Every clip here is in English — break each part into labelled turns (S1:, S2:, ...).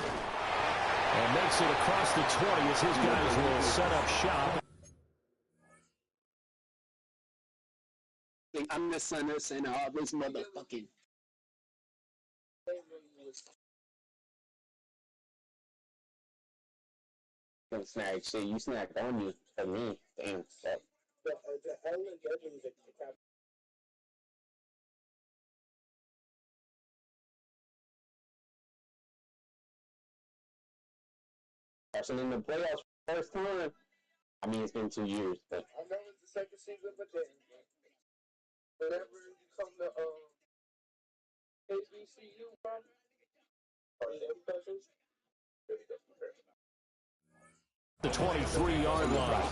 S1: And makes it across the 20 as his guys will set up shop.
S2: I'm the son of St. Harbor's motherfucking. Don't snag shit. You snagged on me for me. Damn, fuck. Actually, in the playoffs first time. I mean, it's been 2 years, but
S3: I know it's the second season, but then whenever you come to HBCU,
S1: The 23-yard line.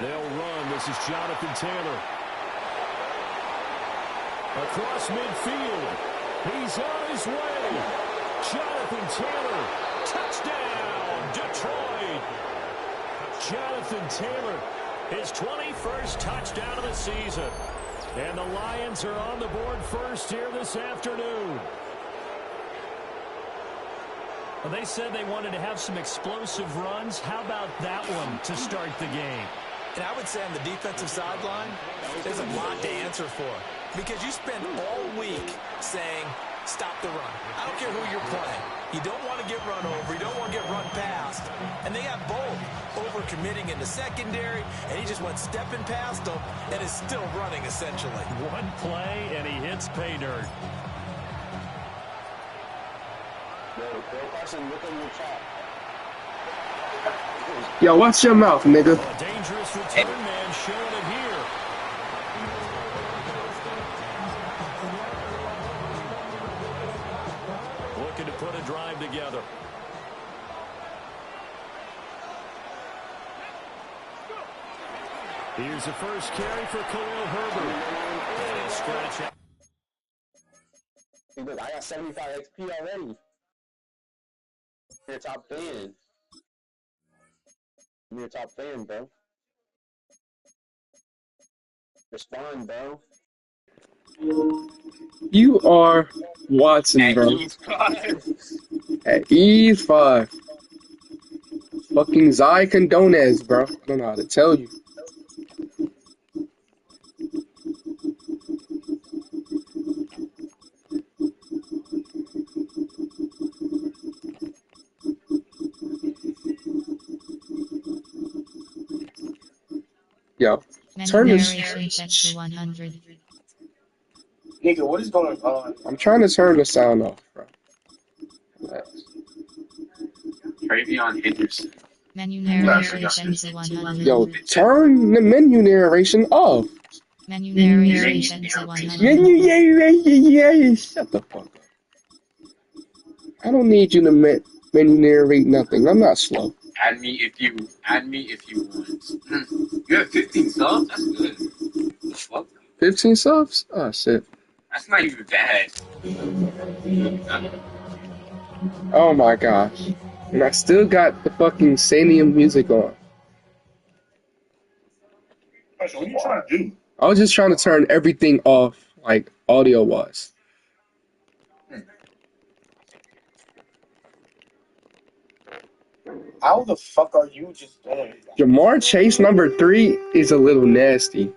S1: They'll run. This is Jonathan Taylor. Across midfield. He's on his way. Jonathan Taylor. Touchdown, Detroit. Jonathan Taylor, his 21st touchdown of the season. And the Lions are on the board first here this afternoon.
S4: Well, they said they wanted to have some explosive runs. How about that one to start the game?
S5: And I would say on the defensive sideline, there's a lot to answer for. Because you spend all week saying, stop the run. I don't care who you're playing. You don't want to get run over. You don't want to get run past. And they got both over-committing in the secondary, and he just went stepping past them and is still running, essentially.
S4: One play, and he hits pay dirt.
S6: Yo, watch your mouth, nigga.
S1: A dangerous return man showing it here. Looking to put a drive together. Here's the first carry for Khalil Herbert. And a stretch out.
S2: Hey, look, I got 75 XP already. You're a top fan. You're a top fan, bro. Respond, bro.
S6: You are Watson, bro. At E5. Fucking Zay Condones, bro. I don't know how to tell you. Yo, turn this.
S3: Nigga, what is going on?
S6: I'm trying to turn the sound off, bro. Relax.
S7: Travion Henderson.
S8: Menu narration to 100.
S6: Yo, turn the menu narration off.
S8: Menu narration to 100.
S6: Yeah. Shut the fuck up. I don't need you to menu narrate nothing. I'm not slow.
S7: Add me if you want. You have 15 subs? That's good. What?
S6: 15 subs? Oh, shit.
S7: That's not even bad.
S6: Oh my gosh. And I still got the fucking Sanium music on.
S3: What are you trying to do?
S6: I was just trying to turn everything off, like, audio-wise.
S3: How the fuck are you just doing that?
S6: Jamar Chase number 3 is a little nasty.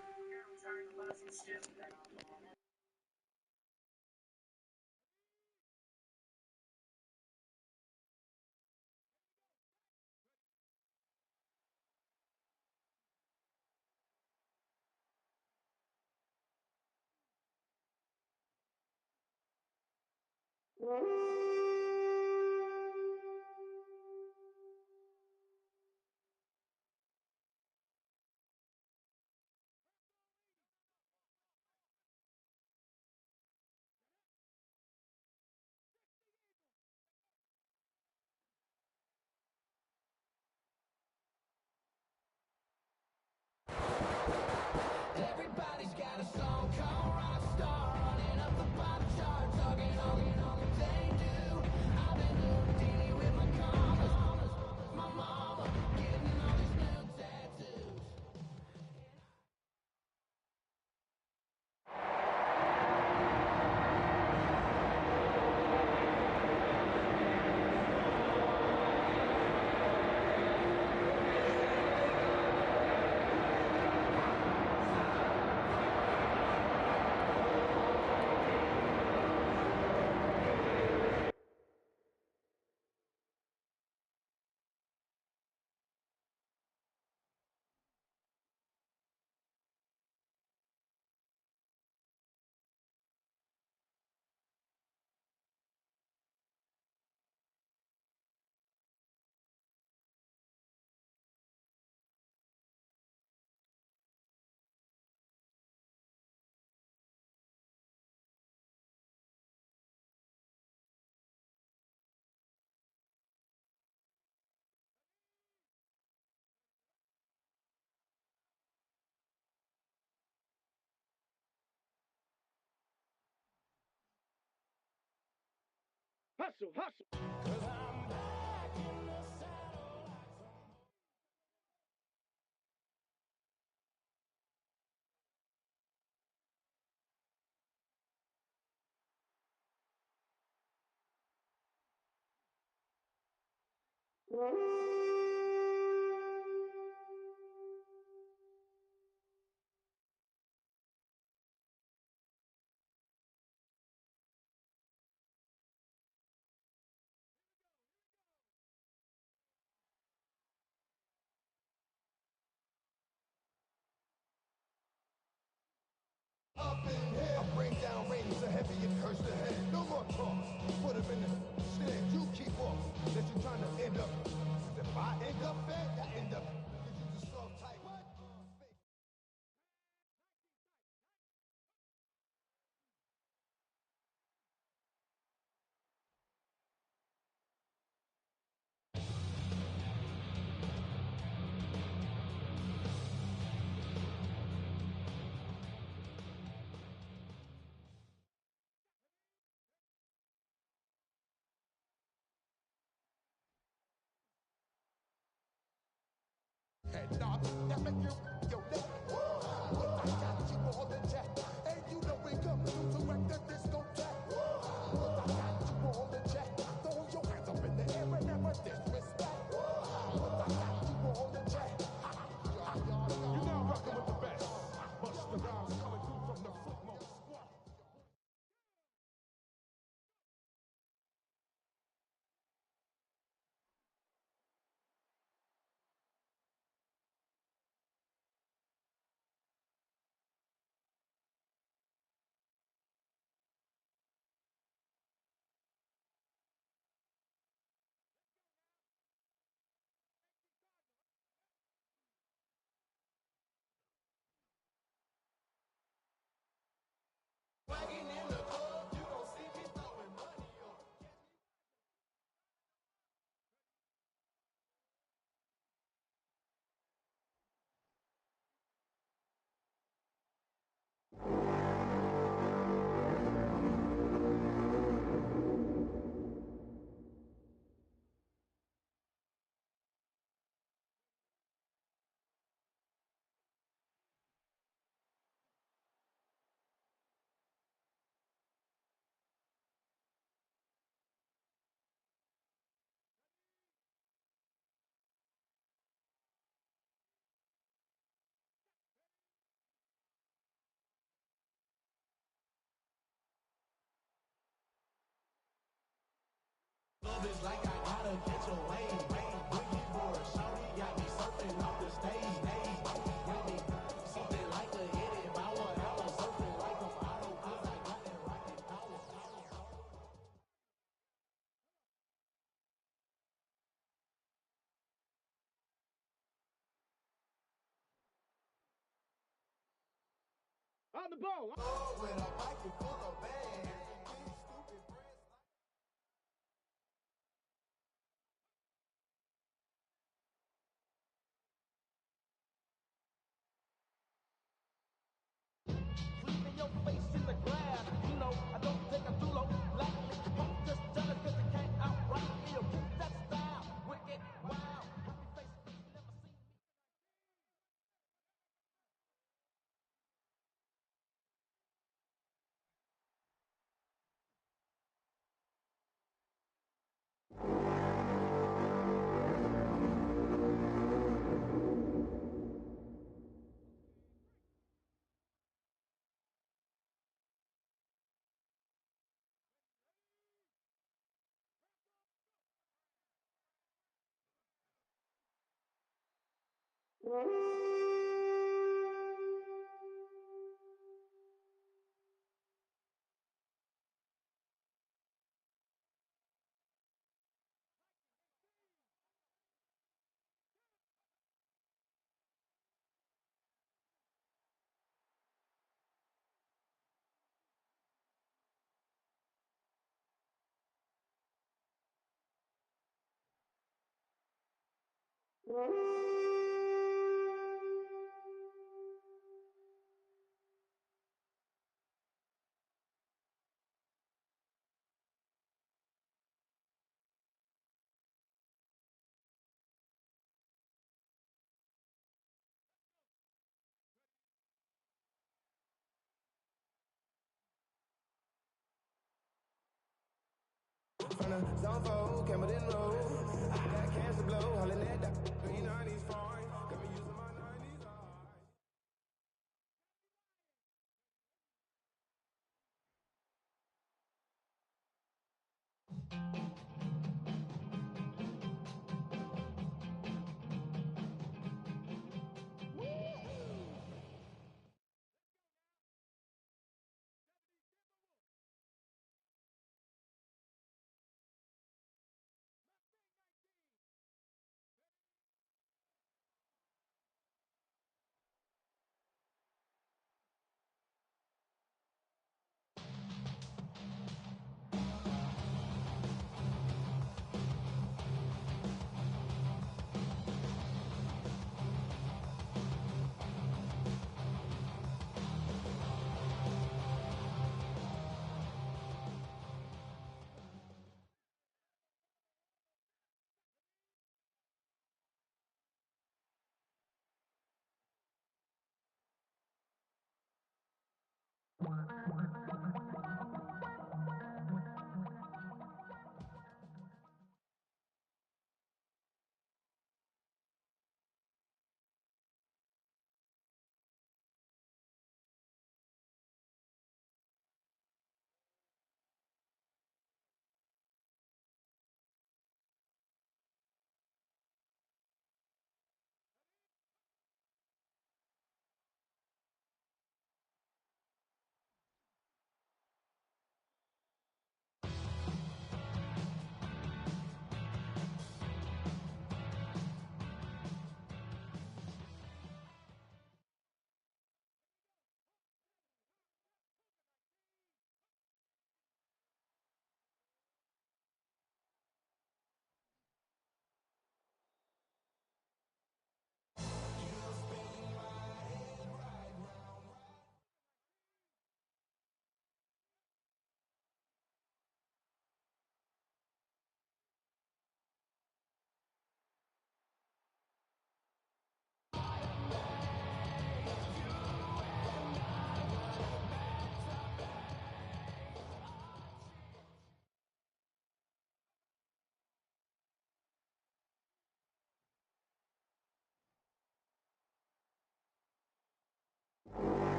S3: Hustle, hustle.
S9: Up in here, I bring down rain so heavy it hurts the head. No more talk. Put him in the stand. You keep off. That you trying to end up. 'Cause if I end up fed, I end up. Cause you just soft type. What? Head knob, that make you your neck. But I got you on the jet. And you know we come through to wreck the discotheque. But I got you on the jet. Throw your hands up in the air and never disrespect. But I got you on the jet. You now rocking with the best. Busta Rhymes coming through from the footmost squad.
S10: Love is like I gotta catch a wave. Wiggy board, shawty got me surfing off the stage. Bring me something like a hit it by whatever. Surfing like I'm auto, 'cause I got that rocket power.
S3: On the ball.
S9: Oh, with a pocket full of bags. Big stupid friends.
S10: Leaving your face in the grass. You know, I don't think I'm too low. Likely, punk just jealous 'cause they can't outright me or keep that style. Wicked, wild, happy face, bitch, never seen me. in a zone fold, camel in road. Got cancer glow, hollering at that green 90s foreign. Got me using my 90s eyes.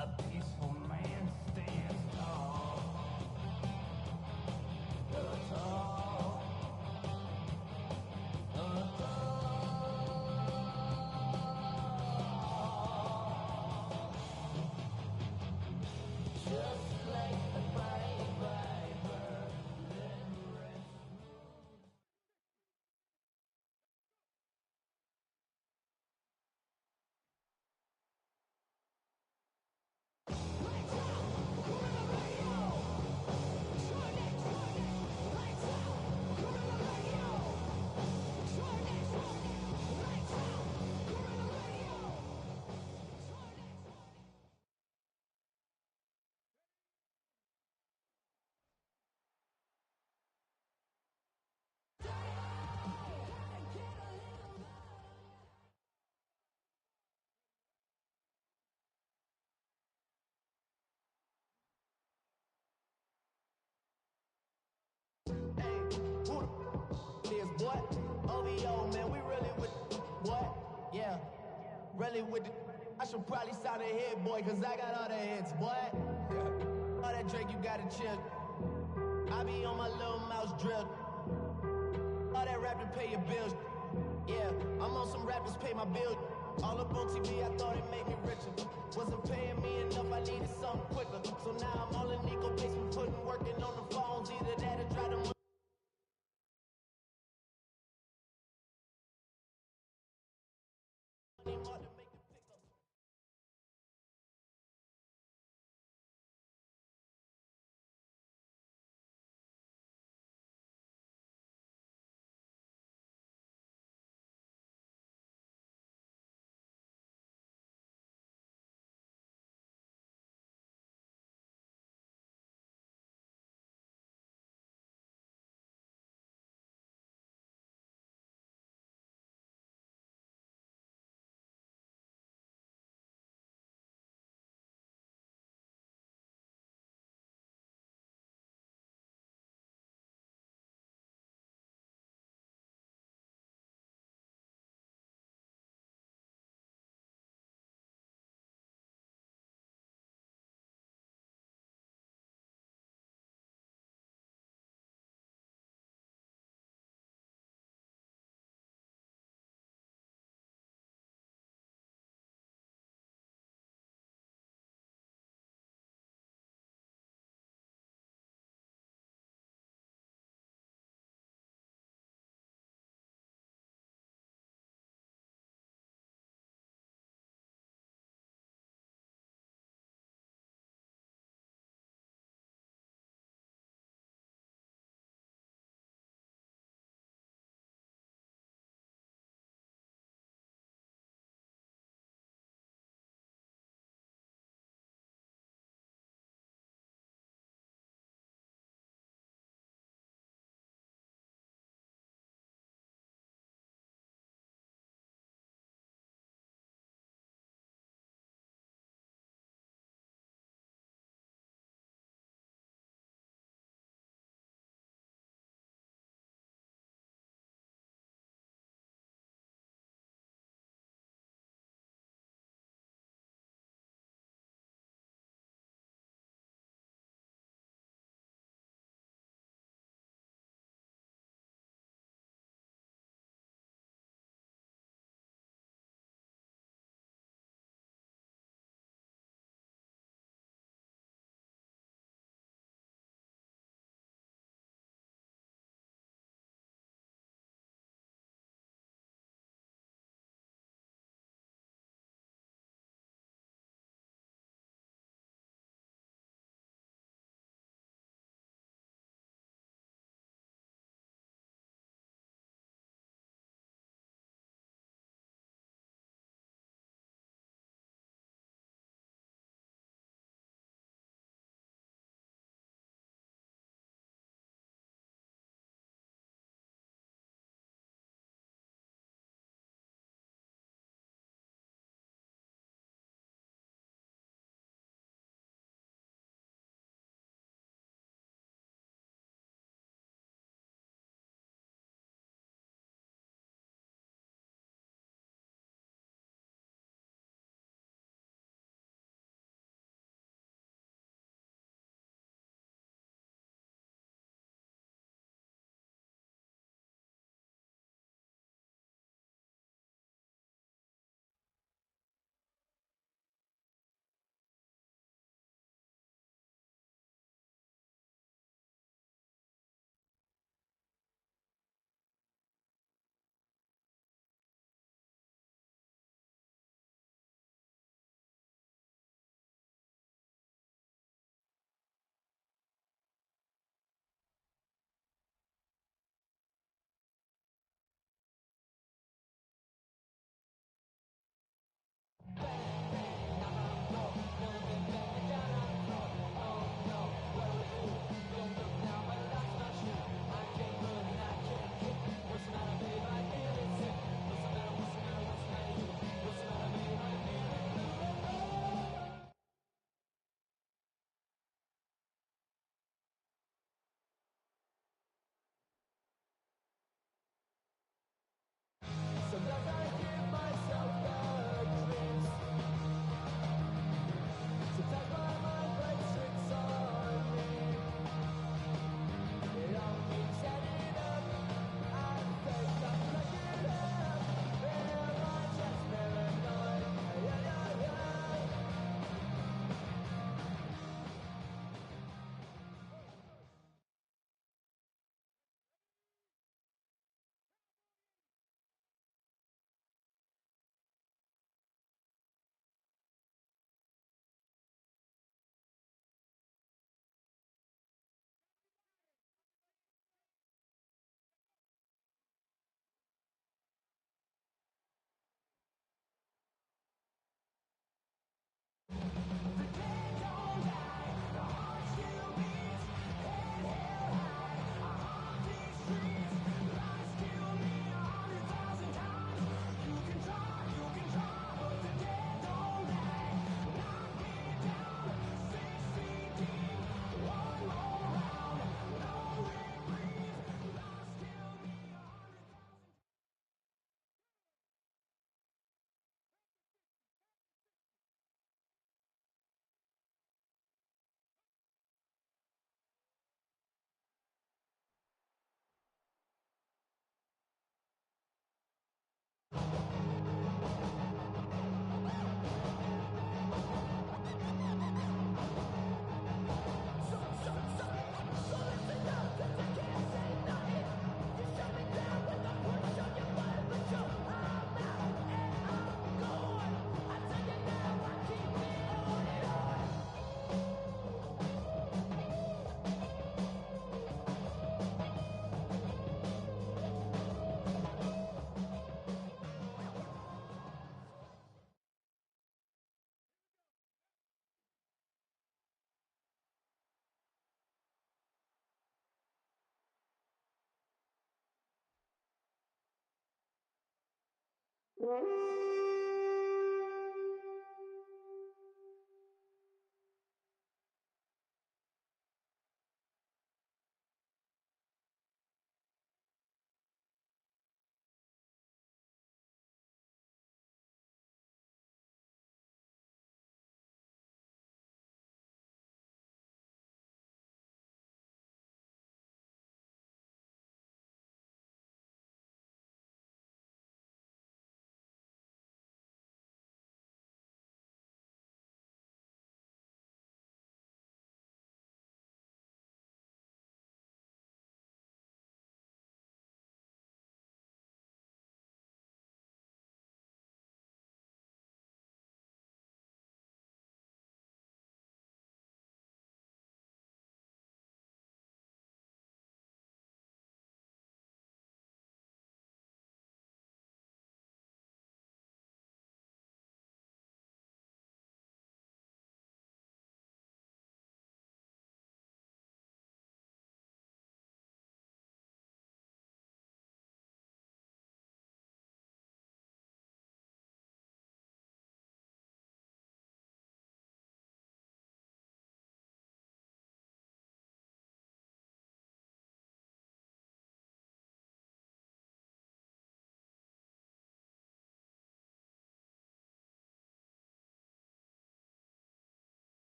S10: A peaceful man stands tall. Tall. Just like the bright, bright bird. Is what? OVO, man, we really with what? Yeah, really with the. I should probably sign a hit, boy, cause I got all the hits, boy. All that Drake, you gotta chill. I be on my little mouse drill. All that rap to pay your bills. Yeah, I'm on some rappers pay my bills. All up on TV, I thought it made me richer. Wasn't paying me enough, I needed something quicker. So now I'm all in Nico basement, putting working on the phones. Either that or try to.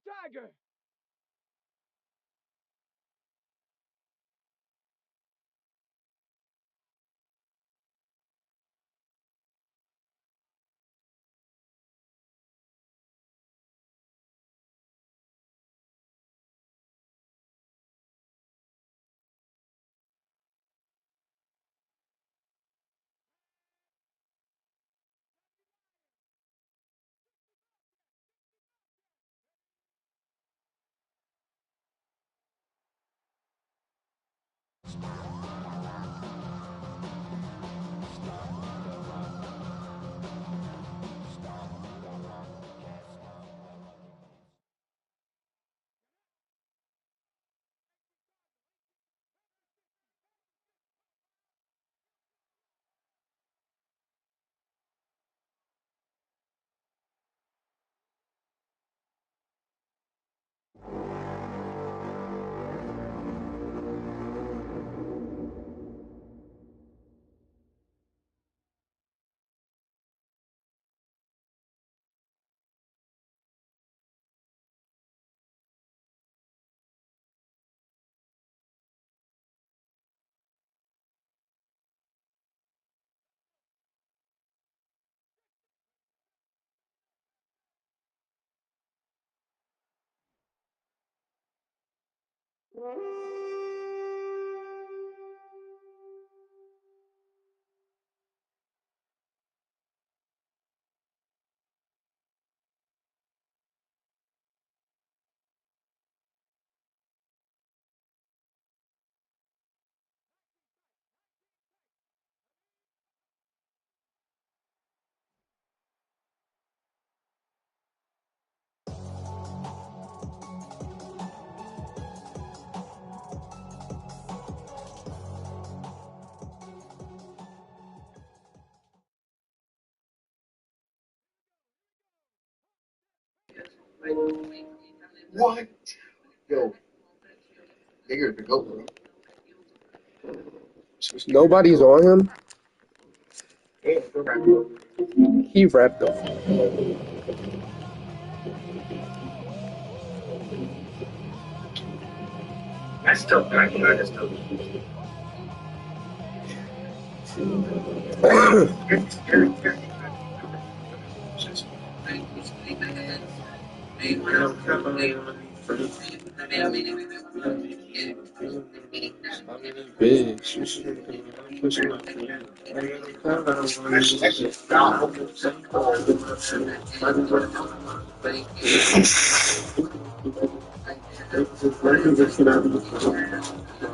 S3: Tiger.
S6: What? Yo, nigger to go, bro. Nobody's on him. He wrapped up.
S7: That's tough. That's tough.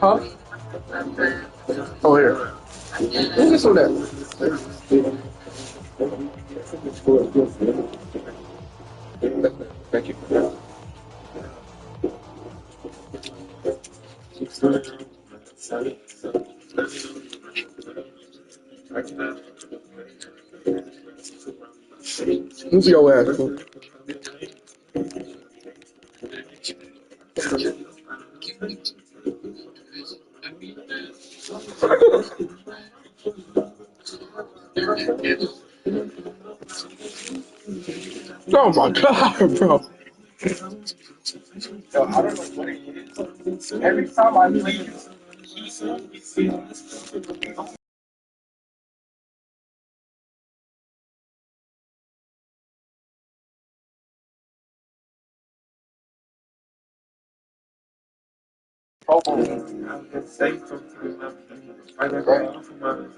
S6: Huh? Oh, here. Who's this one at? Thank you. Move your ass, bro. Oh my god, bro.
S3: Yo, I don't know what it is. Every time I leave,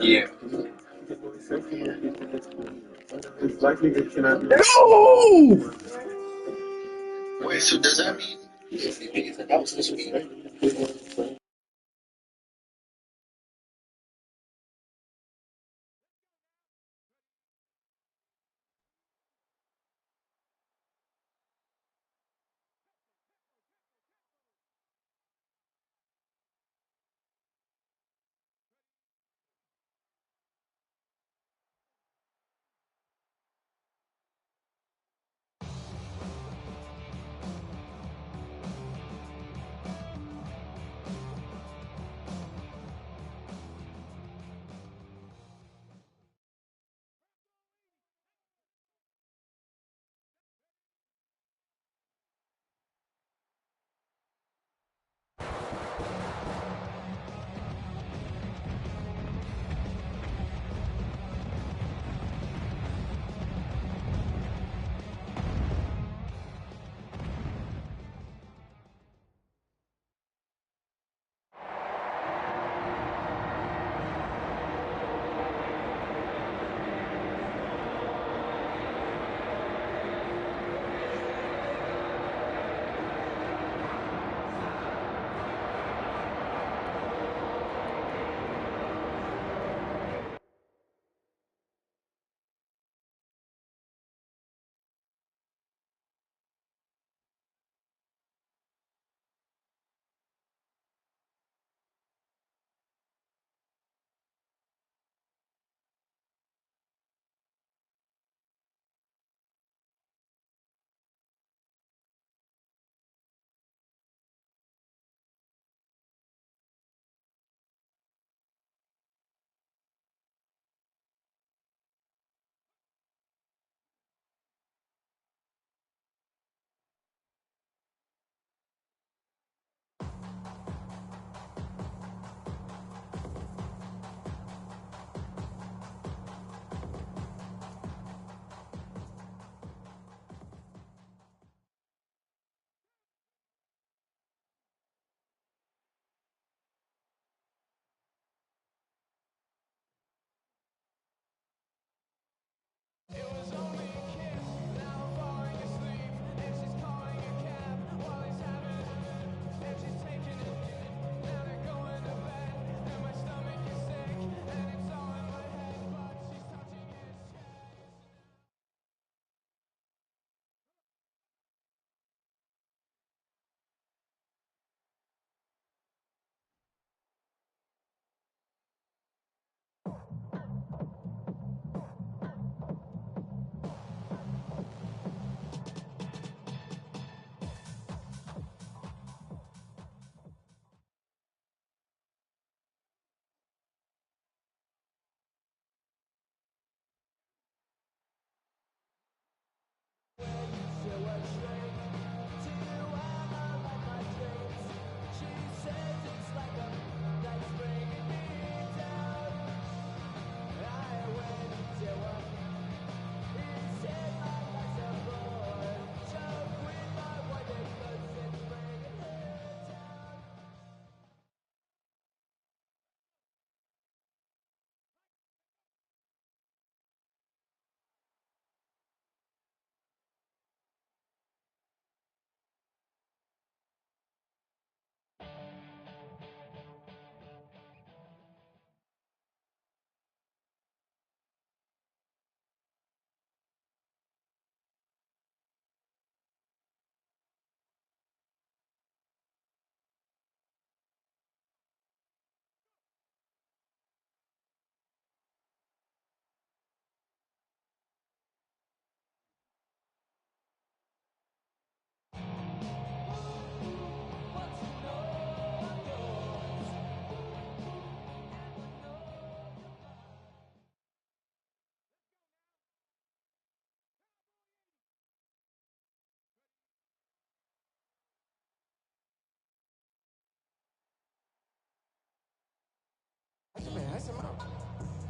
S7: Yeah.
S6: No!
S7: Wait, so does that mean that was this week?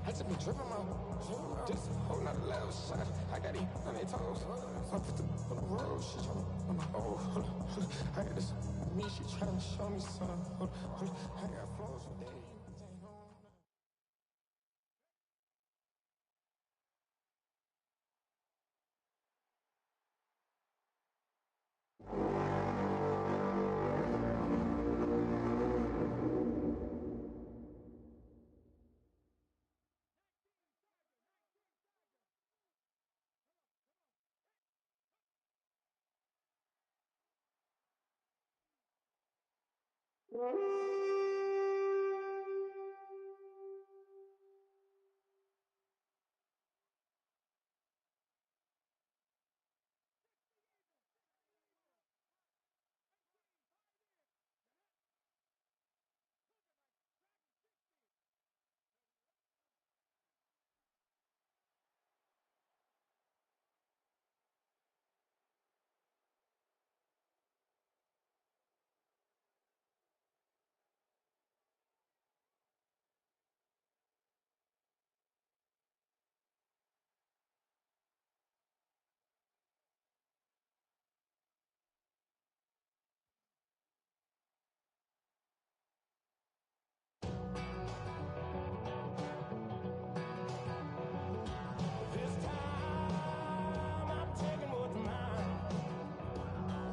S10: I just been tripping out. Just holding out the left side. I got these on their toes. I put the on the road. She tryna, oh, hold on. I got this. Me, she tryna show me something. Hold on. I got flows for days.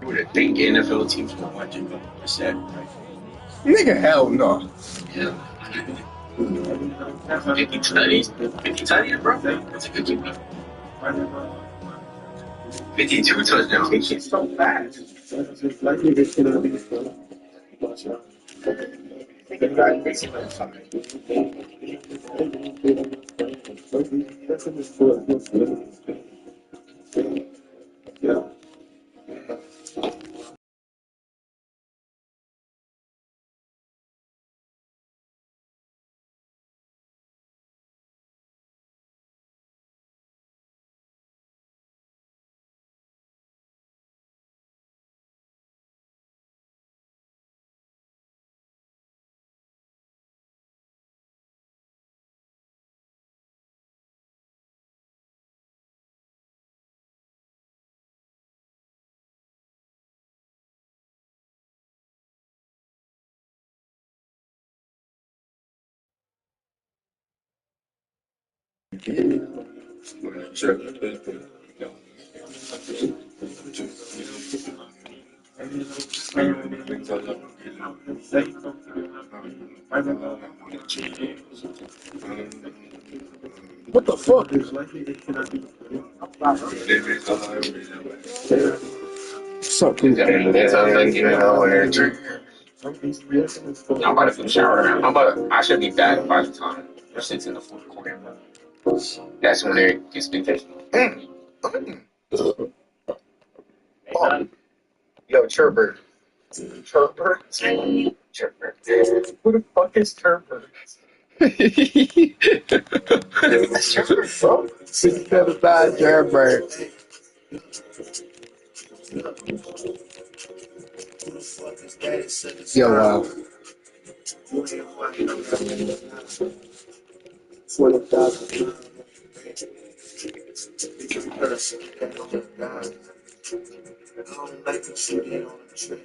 S7: You would think NFL teams would want to go for 7, right?
S6: Nigga, hell no.
S7: Yeah. 50 tutties. 50 tutties, bro. That's a good game. 52 touchdowns. He's so fast.
S6: What the fuck? Something.
S7: I'm about to finish shower now. I should be back by the time it sits in the fourth quarter. That's when it gets big. Oh, yo, Chirper. Chirper? Chirper. Who the fuck is Chirper? Chirper, bro.
S6: It's bad Herbert. Yo, wow.
S3: 40,000.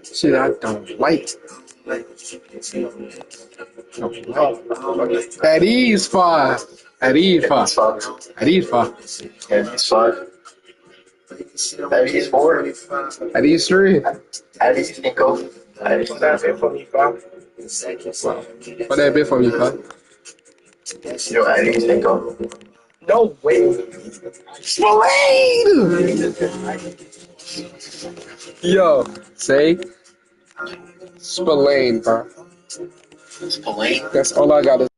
S6: Shit, I don't like. At ease five. At ease five. At ease five.
S7: At least 5. At least 4.
S6: At ease three.
S7: At least Nico. At least that bit for me, bro.
S6: Wow. What that bit from you, cuz?
S7: Yo, at least Nico.
S6: No way. Spillane! Yo, say Spillane, bro.
S7: Spillane?
S6: That's all I got to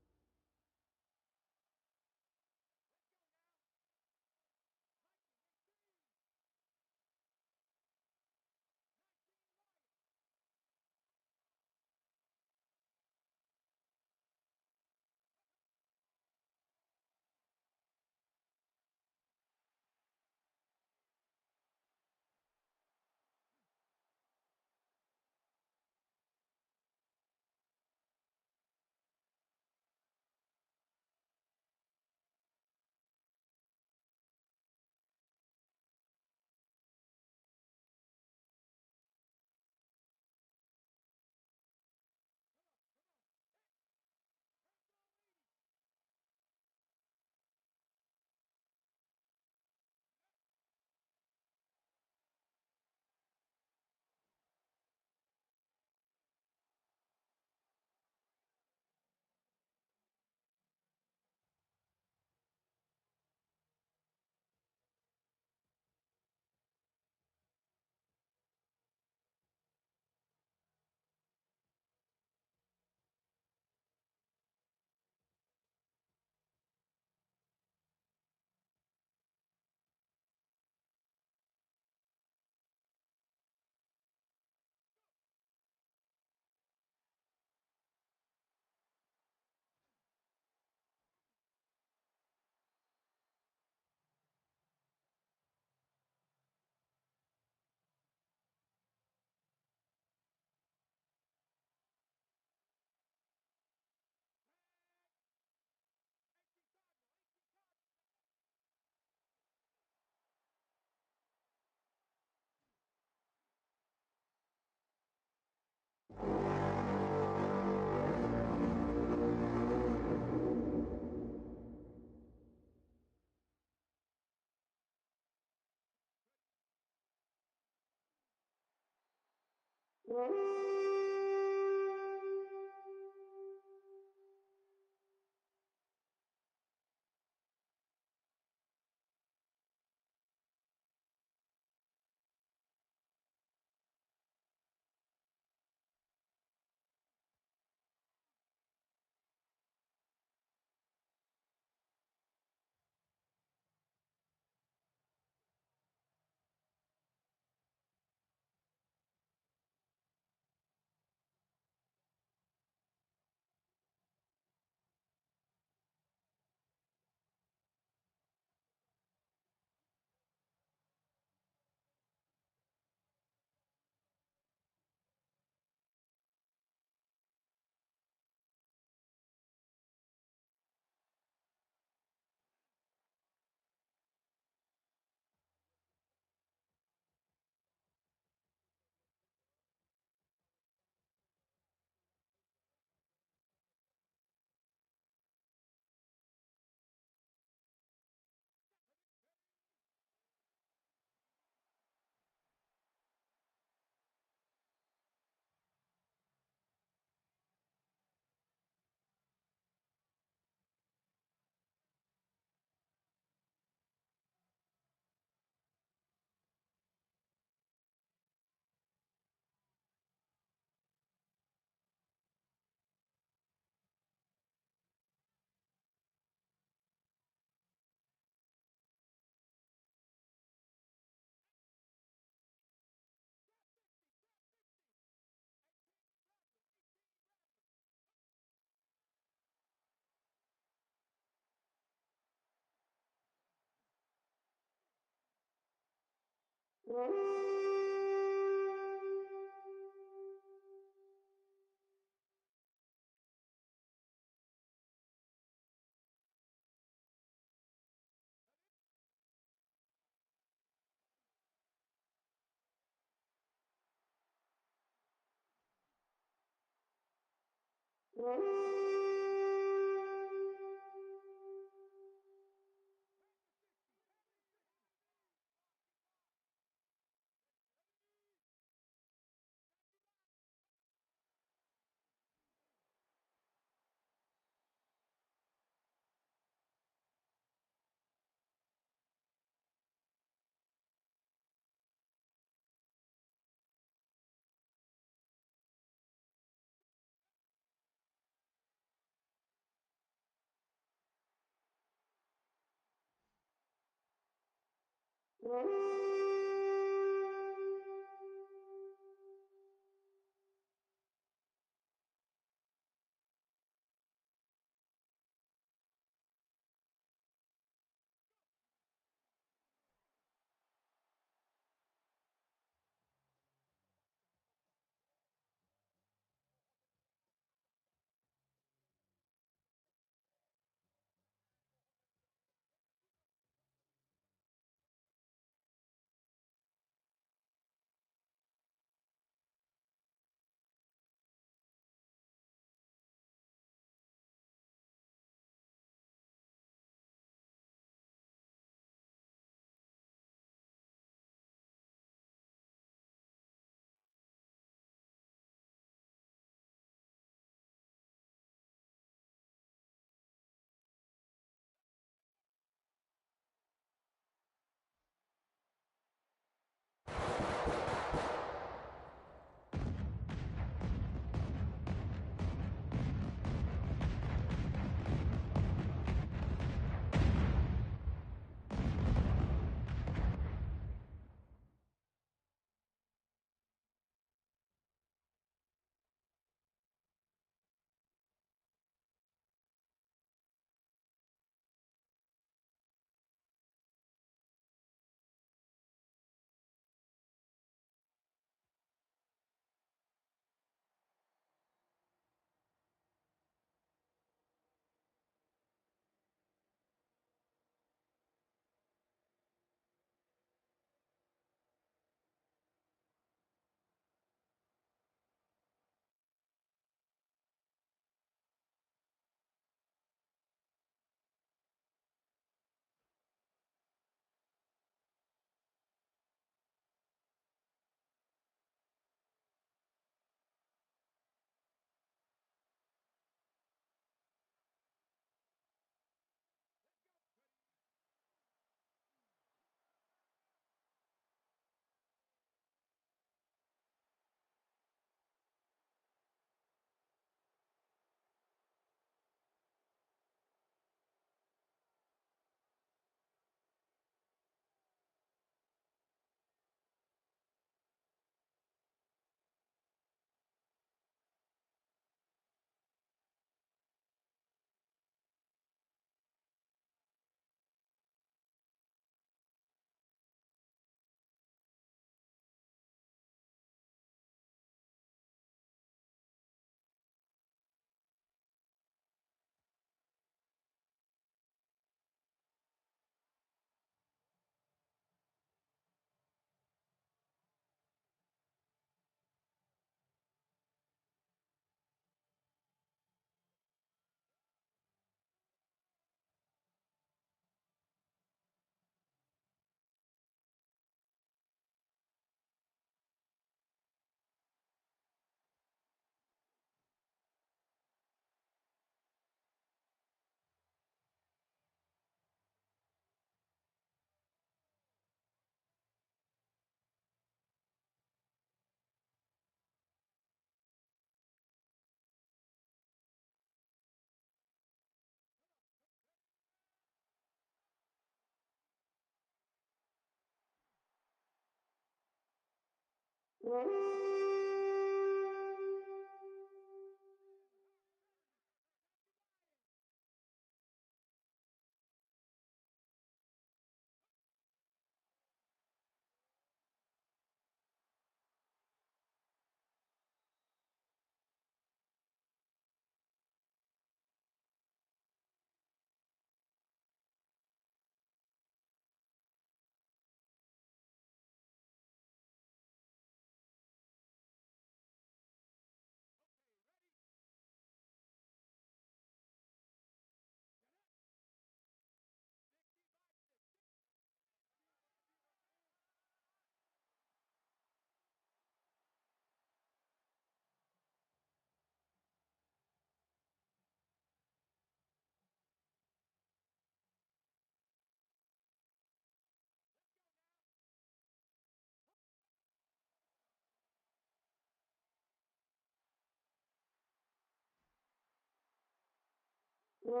S11: On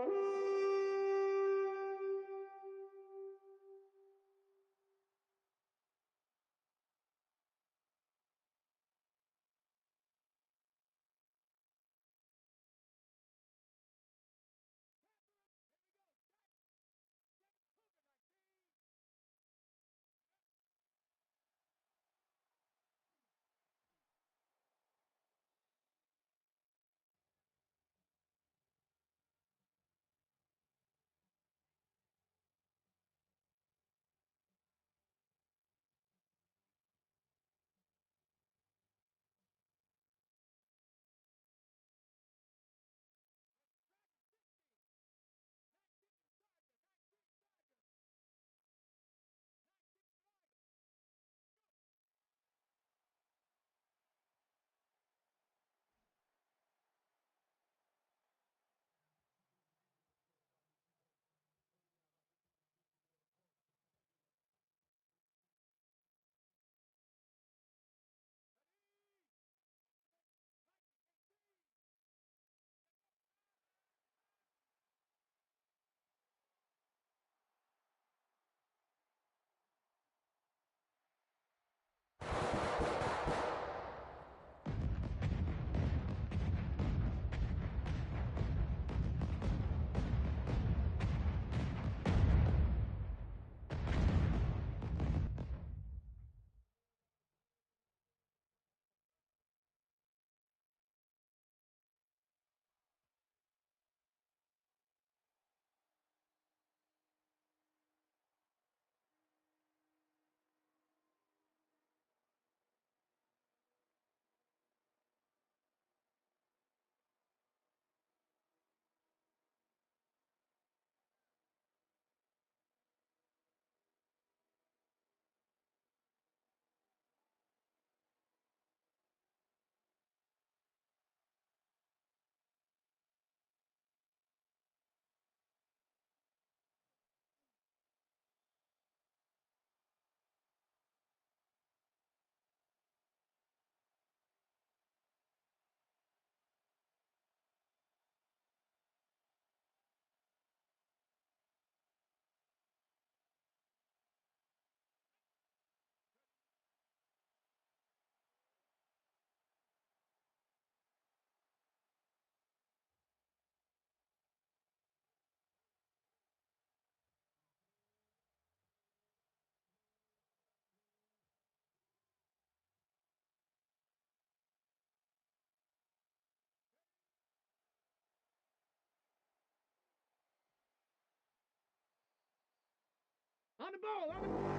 S11: the ball.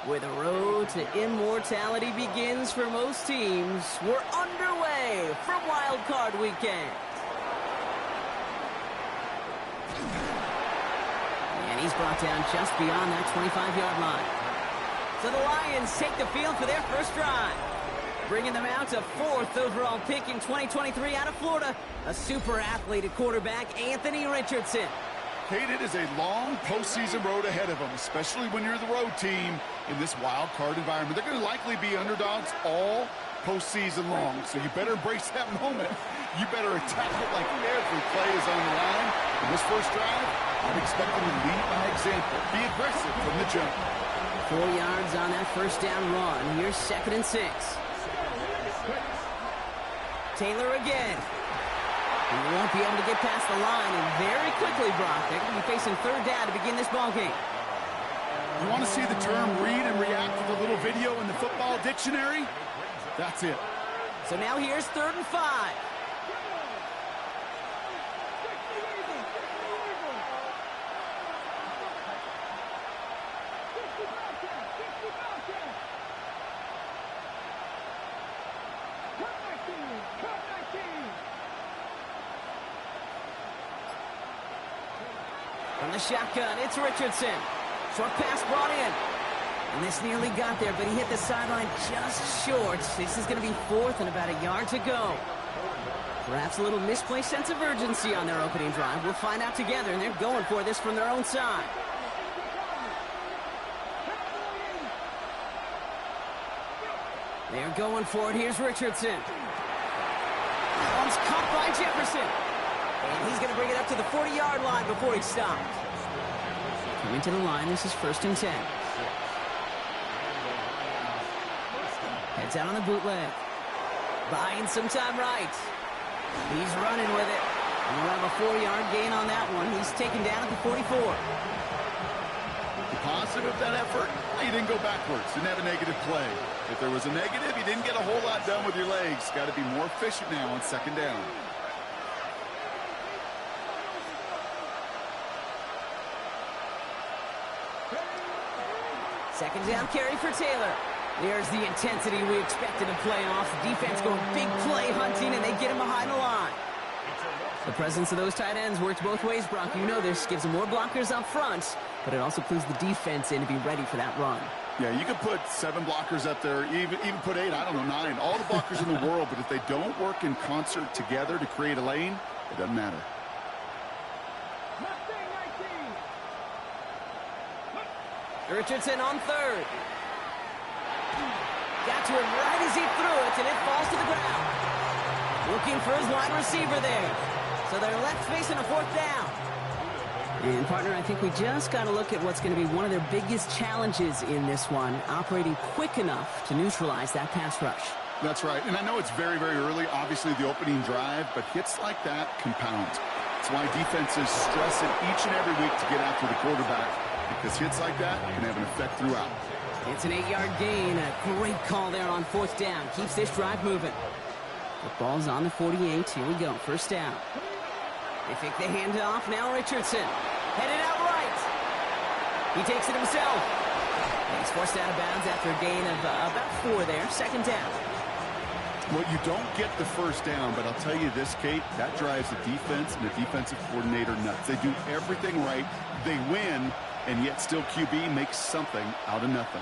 S11: Where the road to immortality begins for most teams, we're underway for Wild Card Weekend. And he's brought down just beyond that 25-yard line. So the Lions take the field for their first drive, bringing them out to 4th overall pick in 2023 out of Florida, a super athlete at quarterback, Anthony Richardson.
S12: Kate, it is a long postseason road ahead of them, especially when you're the road team in this wild card environment. They're going to likely be underdogs all postseason long, so you better embrace that moment. You better attack it like every play is on the line. In this first drive, I'd expect them to lead by example. Be aggressive from the jump.
S11: 4 yards on that first down run. Here's 2nd and 6. Taylor again. He won't be able to get past the line, and very quickly, Brock, they're going to be facing 3rd down to begin this ball game.
S12: You want to see the term read and react with a little video in the football dictionary? That's it.
S11: So now here's 3rd and 5. From the shotgun, it's Richardson. Short pass brought in. And this nearly got there, but he hit the sideline just short. This is going to be 4th and about a yard to go. Perhaps a little misplaced sense of urgency on their opening drive. We'll find out together, and they're going for this from their own side. They're going for it. Here's Richardson. One's caught by Jefferson. And he's going to bring it up to the 40-yard line before he stops. Coming to the line, this is 1st and 10. Heads out on the bootleg. Buying some time right. He's running with it. And we'll have a 4-yard gain on that one. He's taken down at the 44.
S12: The positive of that effort, he didn't go backwards. Didn't have a negative play. If there was a negative, you didn't get a whole lot done with your legs. Got to be more efficient now on 2nd down.
S11: Second down carry for Taylor. There's the intensity we expected in playoffs. Defense going big play hunting, and they get him behind the line. The presence of those tight ends works both ways, Brock. You know this. Gives them more blockers up front, but it also clues the defense in to be ready for that run.
S12: Yeah, you could put 7 blockers up there, even put 8, I don't know, 9. All the blockers in the world, but if they don't work in concert together to create a lane, it doesn't matter.
S11: Richardson on 3rd. Got to him right as he threw it, and it falls to the ground. Looking for his wide receiver there. So they're left facing a 4th down. And, partner, I think we just got to look at what's going to be one of their biggest challenges in this one, operating quick enough to neutralize that pass rush.
S12: That's right. And I know it's very, very early, obviously, the opening drive, but hits like that compound. That's why defenses stress it each and every week to get after the quarterback, because hits like that can have an effect throughout.
S11: It's an 8-yard gain. A great call there on 4th down. Keeps this drive moving. The ball's on the 48. Here we go. 1st down. They fake the handoff. Now Richardson. Headed out right. He takes it himself. And he's forced out of bounds after a gain of about 4 there. 2nd down.
S12: Well, you don't get the 1st down, but I'll tell you this, Kate, that drives the defense and the defensive coordinator nuts. They do everything right. They win, and yet still QB makes something out of nothing.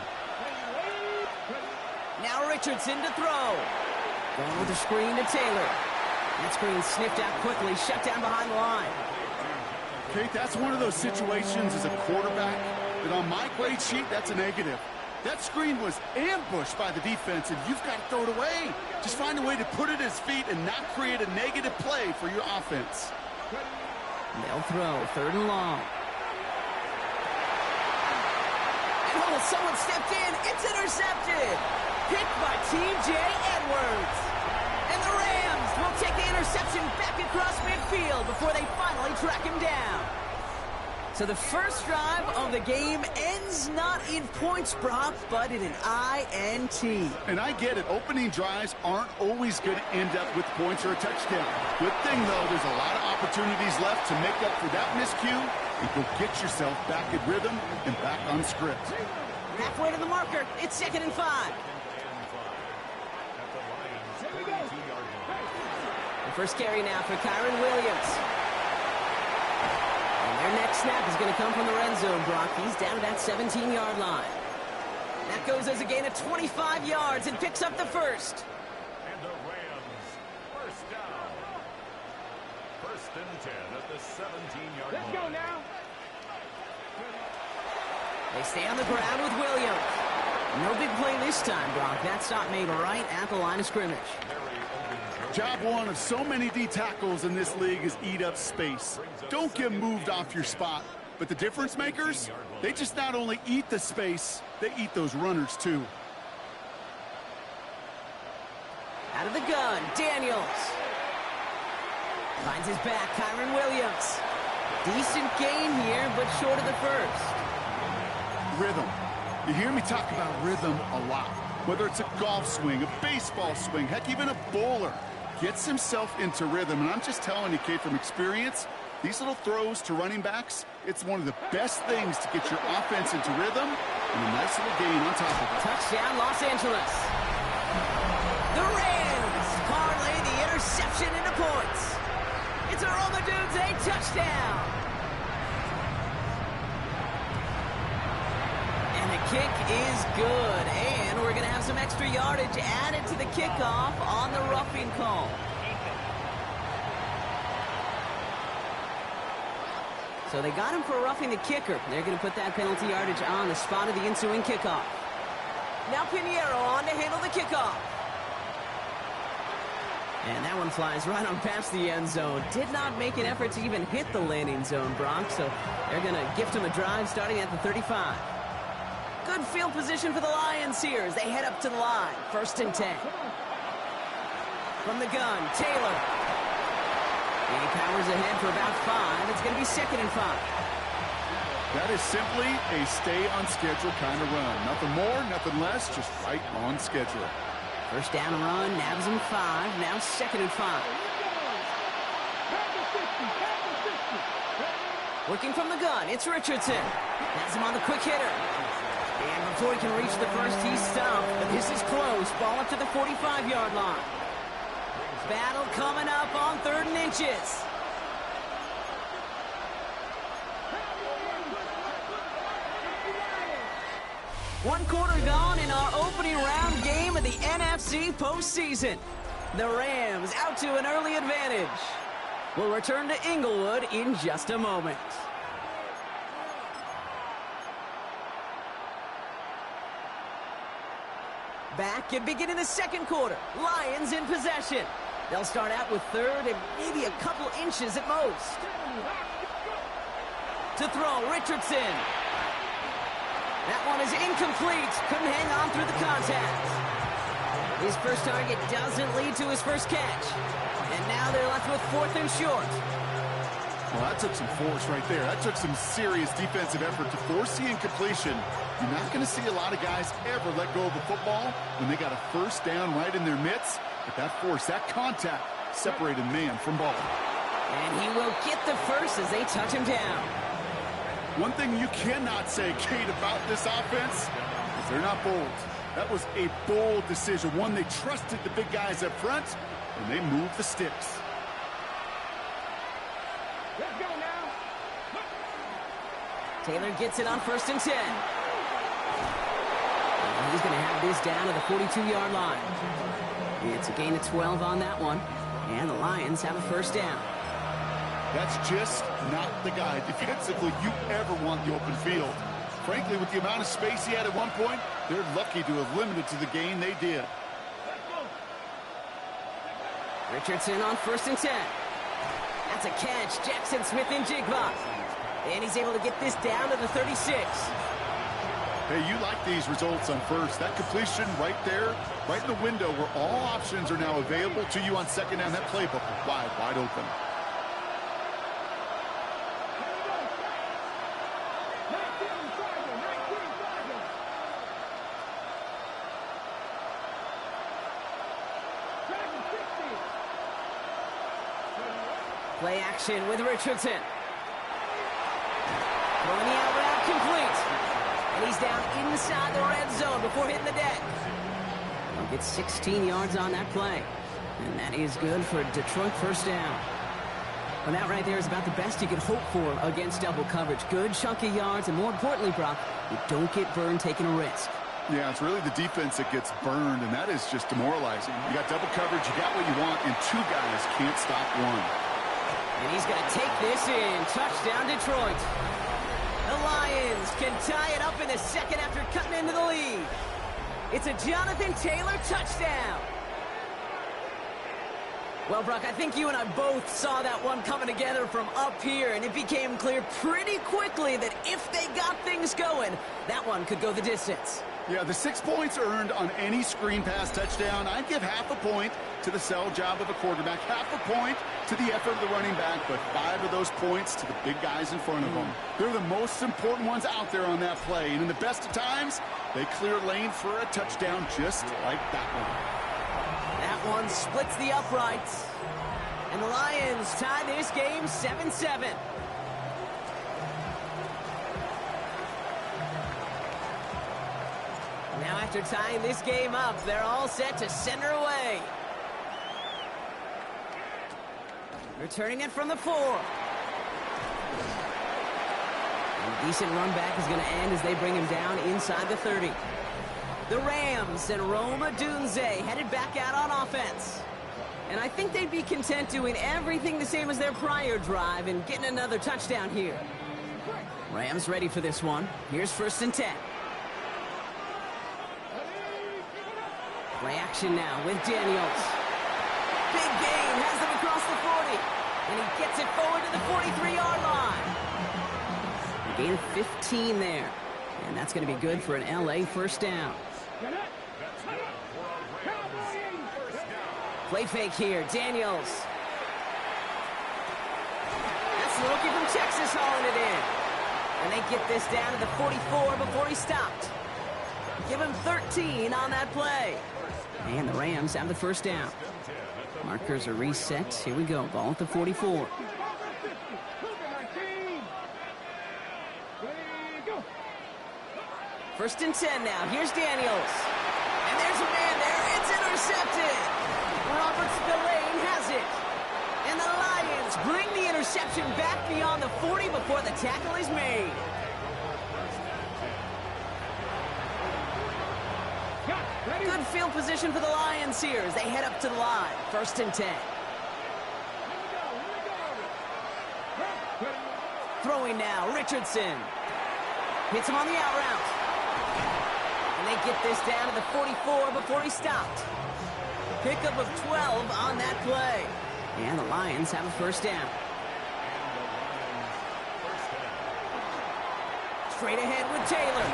S11: Now Richardson to throw. Going with the screen to Taylor. That screen sniffed out quickly, shut down behind the line.
S12: Kate, that's one of those situations as a quarterback that on my grade sheet, that's a negative. That screen was ambushed by the defense, and you've got to throw it away. Just find a way to put it at his feet and not create a negative play for your offense.
S11: They'll throw. 3rd and long. And oh, someone stepped in. It's intercepted. Picked by T.J. Edwards. And the Rams will take the interception back across midfield before they finally track him down. So the first drive of the game ends not in points, Brock, but in an INT.
S12: And I get it. Opening drives aren't always going to end up with points or a touchdown. Good thing, though, there's a lot of opportunities left to make up for that miscue and go get yourself back in rhythm and back on script.
S11: Halfway to the marker. It's 2nd and 5. The first carry now for Kyron Williams. And their next snap is going to come from the red zone, Brock. He's down to that 17-yard line. That goes as a gain of 25 yards and picks up the first.
S1: And the Rams, first down. 1st and 10 at the 17-yard line. Let's go now.
S11: They stay on the ground with Williams. No big play this time, Brock. That stop made right at the line of scrimmage.
S12: Job one of so many D tackles in this league is eat up space. Don't get moved off your spot. But the difference makers, they just not only eat the space, they eat those runners too.
S11: Out of the gun, Daniels. Finds his back, Kyron Williams. Decent gain here, but short of the first.
S12: Rhythm. You hear me talk about rhythm a lot. Whether it's a golf swing, a baseball swing, heck, even a bowler gets himself into rhythm. And I'm just telling you, kid, from experience, these little throws to running backs, it's one of the best things to get your offense into rhythm and a nice little gain on top of it.
S11: Touchdown, Los Angeles. The Rams parlay the interception into points. It's a Roma Dudes, a touchdown. And the kick is good. And we're going to have some extra yardage added to the kickoff on the roughing call. So they got him for roughing the kicker. They're going to put that penalty yardage on the spot of the ensuing kickoff. Now Pinheiro on to handle the kickoff. And that one flies right on past the end zone. Did not make an effort to even hit the landing zone, Brock. So they're going to gift him a drive starting at the 35. Good field position for the Lions here as they head up to the line. 1st and 10. From the gun, Taylor. He powers ahead for about 5. It's going to be 2nd and 5.
S12: That is simply a stay on schedule kind of run. Nothing more, nothing less, just right on schedule.
S11: First down run, nabs him 5. Now 2nd and 5. Working from the gun, it's Richardson. Has him on the quick hitter. And before he can reach the first, he's stumped. But this is close. Ball up to the 45-yard line. Battle coming up on 3rd and inches. One quarter gone in our opening round game of the NFC postseason. The Rams out to an early advantage. We'll return to Inglewood in just a moment. Back and beginning the 2nd quarter. Lions in possession. They'll start out with 3rd and maybe a couple inches at most. To throw, Richardson. That one is incomplete. Couldn't hang on through the contact. His first target doesn't lead to his first catch. And now they're left with 4th and short.
S12: Well, that took some force right there. That took some serious defensive effort to force the incompletion. You're not going to see a lot of guys ever let go of the football when they got a first down right in their midst. But that force, that contact, separated man from ball.
S11: And he will get the first as they touch him down.
S12: One thing you cannot say, Kate, about this offense is they're not bold. That was a bold decision, one they trusted the big guys up front, and they moved the sticks.
S3: Let's go now.
S11: Taylor gets it on 1st and 10. And he's going to have this down to the 42-yard line. It's a gain of 12 on that one, and the Lions have a first down.
S12: That's just not the guy defensively you ever want the open field. Frankly, with the amount of space he had at one point, they're lucky to have limited to the gain they did.
S11: Richardson on 1st and 10. That's a catch. Jackson Smith-Njigba. And he's able to get this down to the 36.
S12: Hey, you like these results on first. That completion right there, right in the window where all options are now available to you on 2nd down. That playbook wide open.
S11: Play action with Richardson. Throwing the out route complete. And He's down inside the red zone before hitting the deck. He'll get 16 yards on that play. And that is good for a Detroit first down. Well, that right there is about the best you could hope for against double coverage. Good chunky yards, and more importantly, Brock, you don't get burned taking a risk.
S12: Yeah, it's really the defense that gets burned, and that is just demoralizing. You got double coverage, you got what you want, and two guys can't stop one.
S11: And he's going to take this in. Touchdown, Detroit. The Lions can tie it up in the second after cutting into the lead. It's a Jonathan Taylor touchdown. Well, Brock, I think you and I both saw that one coming together from up here, and it became clear pretty quickly that if they got things going, that one could go the distance.
S12: Yeah, the 6 points earned on any screen pass touchdown, I'd give half a point to the sell job of the quarterback, half a point to the effort of the running back, but 5 of those points to the big guys in front of them. They're the most important ones out there on that play, and in the best of times, they clear lane for a touchdown just like that one.
S11: That one splits the uprights. And the Lions tie this game 7-7. Now after tying this game up, they're all set to send her away. Returning it from the 4. A decent run back is going to end as they bring him down inside the 30. The Rams and Rome Odunze headed back out on offense. And I think they'd be content doing everything the same as their prior drive and getting another touchdown here. Rams ready for this one. Here's 1st and 10. Play action now with Daniels. Big gain, has them across the 40. And he gets it forward to the 43-yard line. A gain of 15 there. And that's going to be good for an LA first down. Play fake here, Daniels. That's the rookie from Texas hauling it in. And they get this down to the 44 before he stopped. Give him 13 on that play. And the Rams have the first down. Markers are reset. Here we go, ball at the 44. First and 10 now. Here's Daniels. And there's a man there. It's intercepted. Robert Spillane has it. And the Lions bring the interception back beyond the 40 before the tackle is made. Good field position for the Lions here as they head up to the line. 1st and 10. Throwing now, Richardson. Hits him on the out route. And they get this down to the 44 before he stopped. Pickup of 12 on that play. And the Lions have a first down. Straight ahead with Taylor.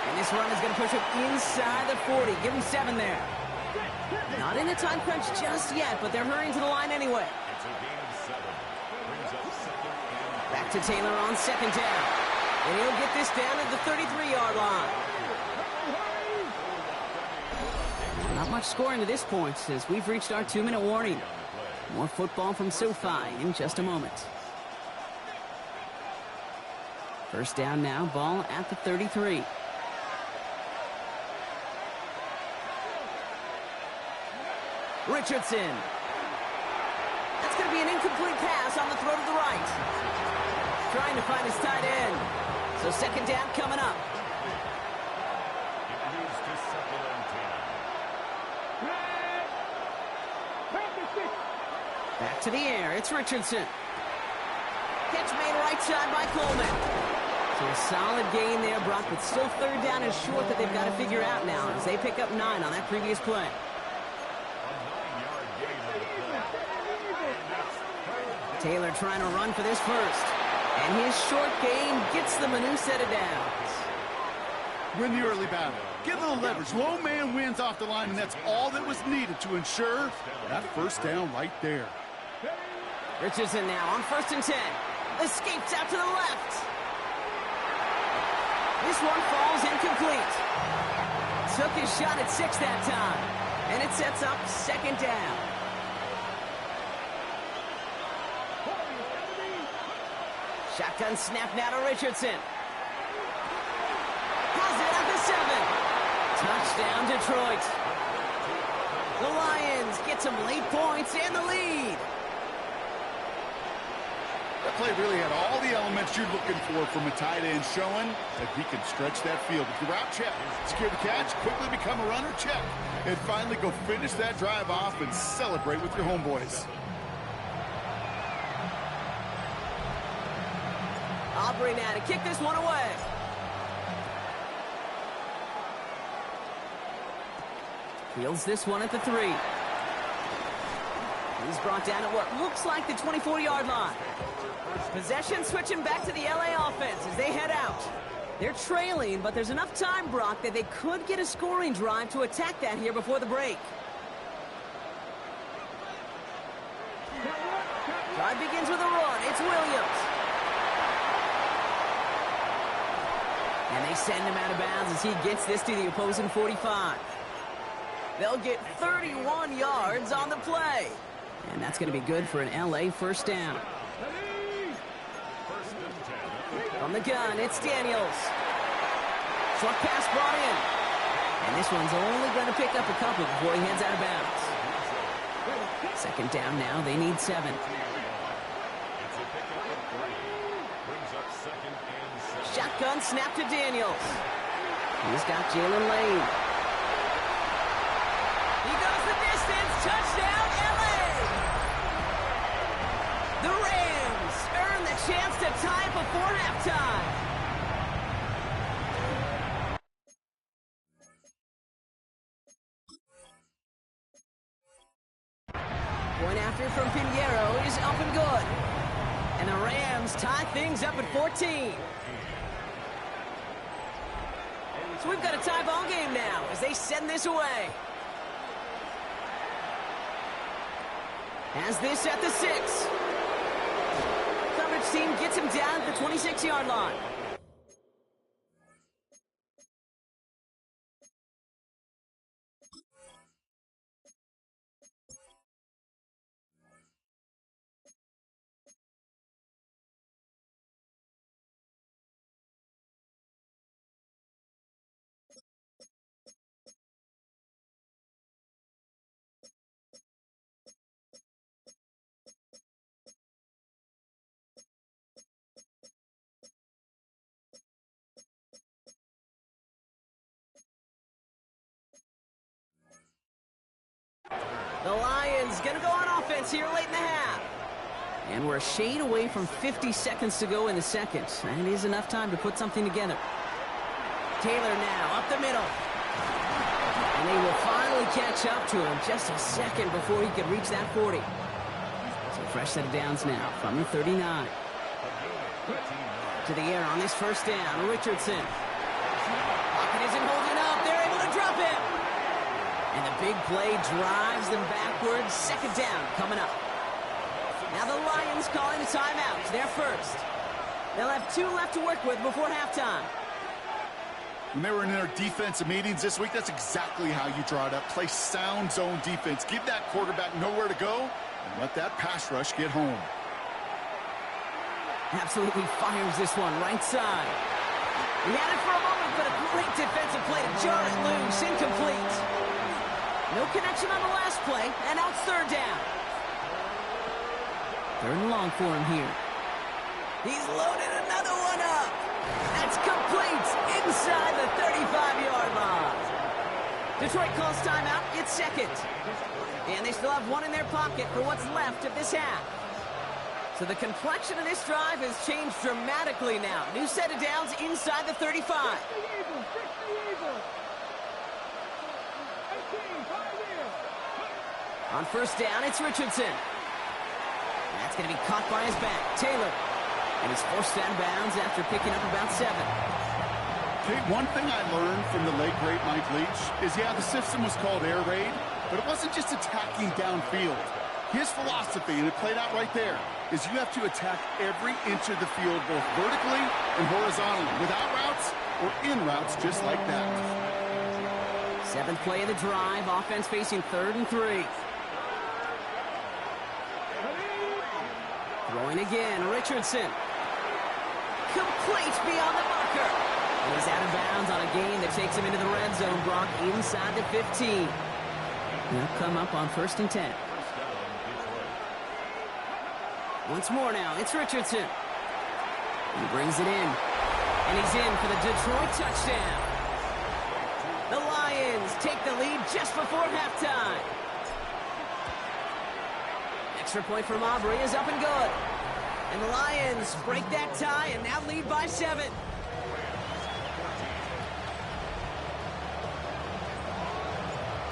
S11: And this run is going to push him inside the 40. Give him 7 there. Not in a time crunch just yet, but they're hurrying to the line anyway. Back to Taylor on 2nd down. And he'll get this down at the 33-yard line. Not much scoring to this point as we've reached our 2-minute warning. More football from SoFi in just a moment. First down now, ball at the 33. Richardson. That's going to be an incomplete pass on the throw to the right. Trying to find his tight end. So 2nd down coming up. Back to the air. It's Richardson. Catch made right side by Coleman. So a solid gain there, Brock, but still 3rd down and short that they've got to figure out now as they pick up 9 on that previous play. Taylor trying to run for this first. And his short gain gets them a new set of downs.
S12: Win the early battle. Get a little leverage. Low man wins off the line, and that's all that was needed to ensure that first down right there.
S11: Richardson now on 1st and 10. Escapes out to the left. This one falls incomplete. Took his shot at 6 that time. And it sets up 2nd down. Shotgun snap now to Richardson. Detroit. The Lions get some late points and the lead.
S12: That play really had all the elements you're looking for from a tight end, showing that he can stretch that field. With the route check, secure the catch, quickly become a runner, check, and finally go finish that drive off and celebrate with your homeboys.
S11: Aubrey now to kick this one away. Fields this one at the 3. He's brought down at what looks like the 24-yard line. Possession switching back to the LA offense as they head out. They're trailing, but there's enough time, Brock, that they could get a scoring drive to attack that here before the break. Drive begins with a run. It's Williams. And they send him out of bounds as he gets this to the opposing 45. They'll get 31 yards on the play. And that's going to be good for an LA first down. From the gun, it's Daniels. Short pass brought in. And this one's only going to pick up a couple before he heads out of bounds. Second down now. They need 7. Shotgun snap to Daniels. He's got Jalen Lane. He goes the distance. Touchdown, LA! The Rams earn the chance to tie before halftime. Point after from Pinheiro is up and good. And the Rams tie things up at 14. So we've got a tie ball game now as they send this away. Has this at the 6. Coverage team gets him down at the 26-yard line. The Lions going to go on offense here late in the half. And we're a shade away from 50 seconds to go in the second. And it is enough time to put something together. Taylor now up the middle. And they will finally catch up to him just a second before he could reach that 40. So fresh set of downs now from the 39. To the air on this first down, Richardson. Pocket isn't holding up. They're able to drop him. And the big play drives them backwards. Second down coming up. Now the Lions calling a timeout. They're first. They'll have 2 left to work with before halftime.
S12: When they were in their defensive meetings this week, that's exactly how you draw it up. Play sound zone defense. Give that quarterback nowhere to go and let that pass rush get home.
S11: Absolutely fires this one right side. He had it for a moment, but a great defensive play to jar it loose. Incomplete. No connection on the last play, and now it's third down. Third and long for him here. He's loaded another one up. That's complete inside the 35-yard line. Detroit calls timeout. It's second. And they still have 1 in their pocket for what's left of this half. So the complexion of this drive has changed dramatically now. New set of downs inside the 35. On first down, it's Richardson. That's going to be caught by his back. Taylor. And he's forced out of bounds after picking up about 7.
S12: Okay, one thing I learned from the late, great Mike Leach is, yeah, the system was called air raid, but it wasn't just attacking downfield. His philosophy, and it played out right there, is you have to attack every inch of the field, both vertically and horizontally, without routes or in routes just like that.
S11: 7th play of the drive. Offense facing 3rd and 3. Throwing again, Richardson. Complete beyond the marker. And he's out of bounds on a gain that takes him into the red zone, Brock, inside the 15. They'll come up on 1st and 10. Once more now, it's Richardson. He brings it in. And he's in for the Detroit touchdown. The Lions take the lead just before halftime. Extra point from Aubrey is up and good. And the Lions break that tie and now lead by 7.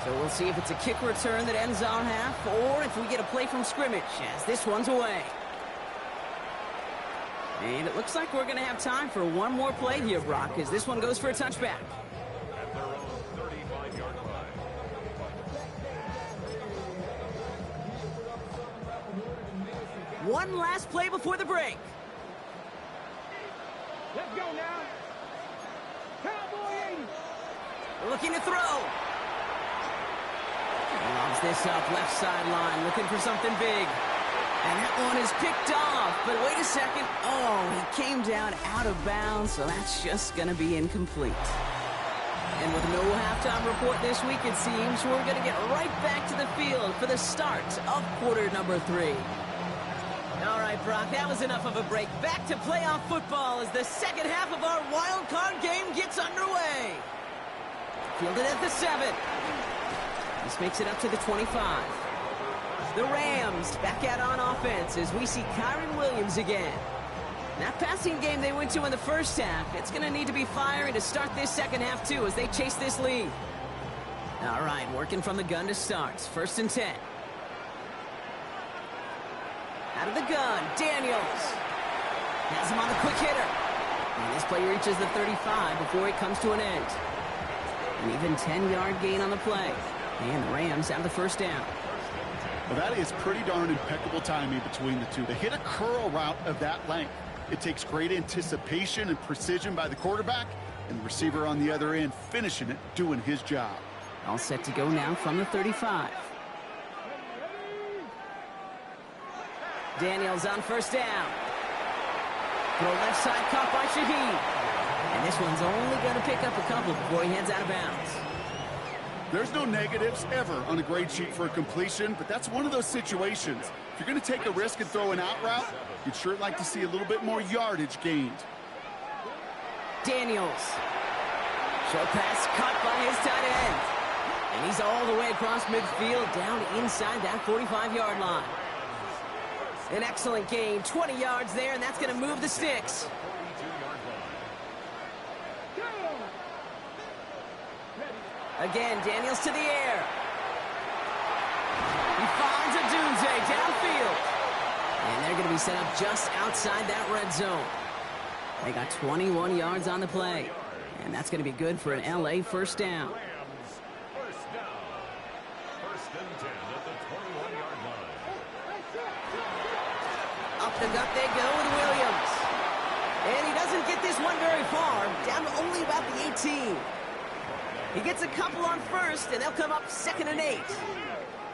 S11: So we'll see if it's a kick return that ends our half or if we get a play from scrimmage as this one's away. And it looks like we're going to have time for one more play here, Brock, as this one goes for a touchback. One last play before the break.
S3: Let's go now. Cowboy 80.
S11: Looking to throw. Lobs this up left sideline, looking for something big. And that one is picked off. But wait a second. Oh, he came down out of bounds, so that's just going to be incomplete. And with no halftime report this week, it seems we're going to get right back to the field for the start of quarter number 3. All right, Brock, that was enough of a break. Back to playoff football as the second half of our wild card game gets underway. Fielded at the 7. This makes it up to the 25. The Rams back out on offense as we see Kyren Williams again. That passing game they went to in the first half, it's going to need to be firing to start this second half, too, as they chase this lead. All right, working from the gun to start. 1st and 10. Out of the gun, Daniels. Has him on the quick hitter. And this play reaches the 35 before it comes to an end. An even 10-yard gain on the play. And the Rams have the first down.
S12: Well, that is pretty darn impeccable timing between the two. They hit a curl route of that length. It takes great anticipation and precision by the quarterback, and the receiver on the other end finishing it, doing his job.
S11: All set to go now from the 35. Daniels on 1st down. Throw left side caught by Shaheed. And this one's only going to pick up a couple before he heads out of bounds.
S12: There's no negatives ever on a grade sheet for a completion, but that's one of those situations. If you're going to take a risk and throw an out route, you'd sure like to see a little bit more yardage gained.
S11: Daniels. Short pass caught by his tight end. And he's all the way across midfield down inside that 45-yard line. An excellent gain, 20 yards there, and that's going to move the sticks. Again, Daniels to the air. He finds Odunze downfield. And they're going to be set up just outside that red zone. They got 21 yards on the play. And that's going to be good for an LA first down. Up the gut they go with Williams. And he doesn't get this one very far, down to only about the 18. He gets a couple on 1st, and they'll come up 2nd and 8.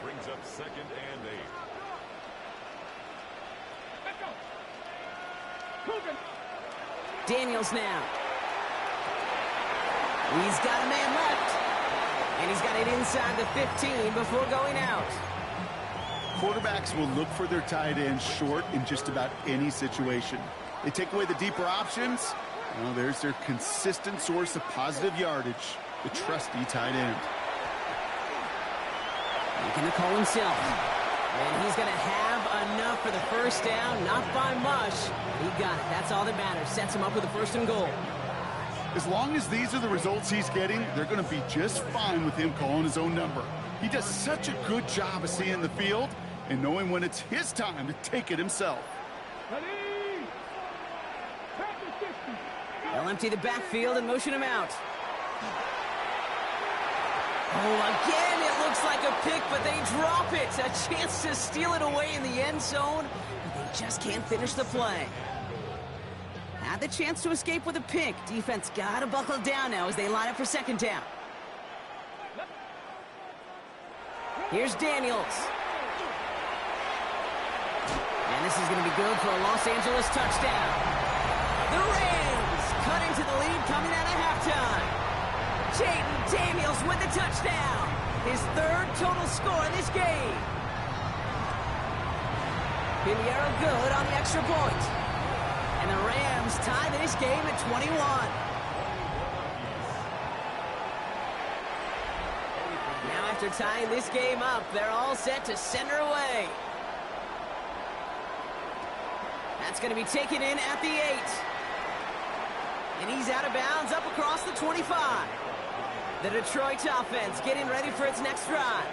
S1: Brings up 2nd and 8.
S11: Daniels now. He's got a man left. And he's got it inside the 15 before going out.
S12: Quarterbacks will look for their tight end short in just about any situation. They take away the deeper options. Well, there's their consistent source of positive yardage, the trusty tight end.
S11: Making the call himself. And he's going to have enough for the first down, not by much. He got it. That's all that matters. Sets him up with a 1st and goal.
S12: As long as these are the results he's getting, they're going to be just fine with him calling his own number. He does such a good job of seeing the field and knowing when it's his time to take it himself.
S11: They'll empty the backfield and motion him out. Oh, again, it looks like a pick, but they drop it. A chance to steal it away in the end zone, but they just can't finish the play. Had the chance to escape with a pick. Defense got to buckle down now as they line up for 2nd down. Here's Daniels. This is going to be good for a Los Angeles touchdown. The Rams cut into the lead coming out of halftime. Jaden Daniels with the touchdown. His third total score in this game. Pinheiro good on the extra point. And the Rams tie this game at 21. Now after tying this game up, they're all set to send her away. That's going to be taken in at the 8. And he's out of bounds up across the 25. The Detroit offense getting ready for its next drive.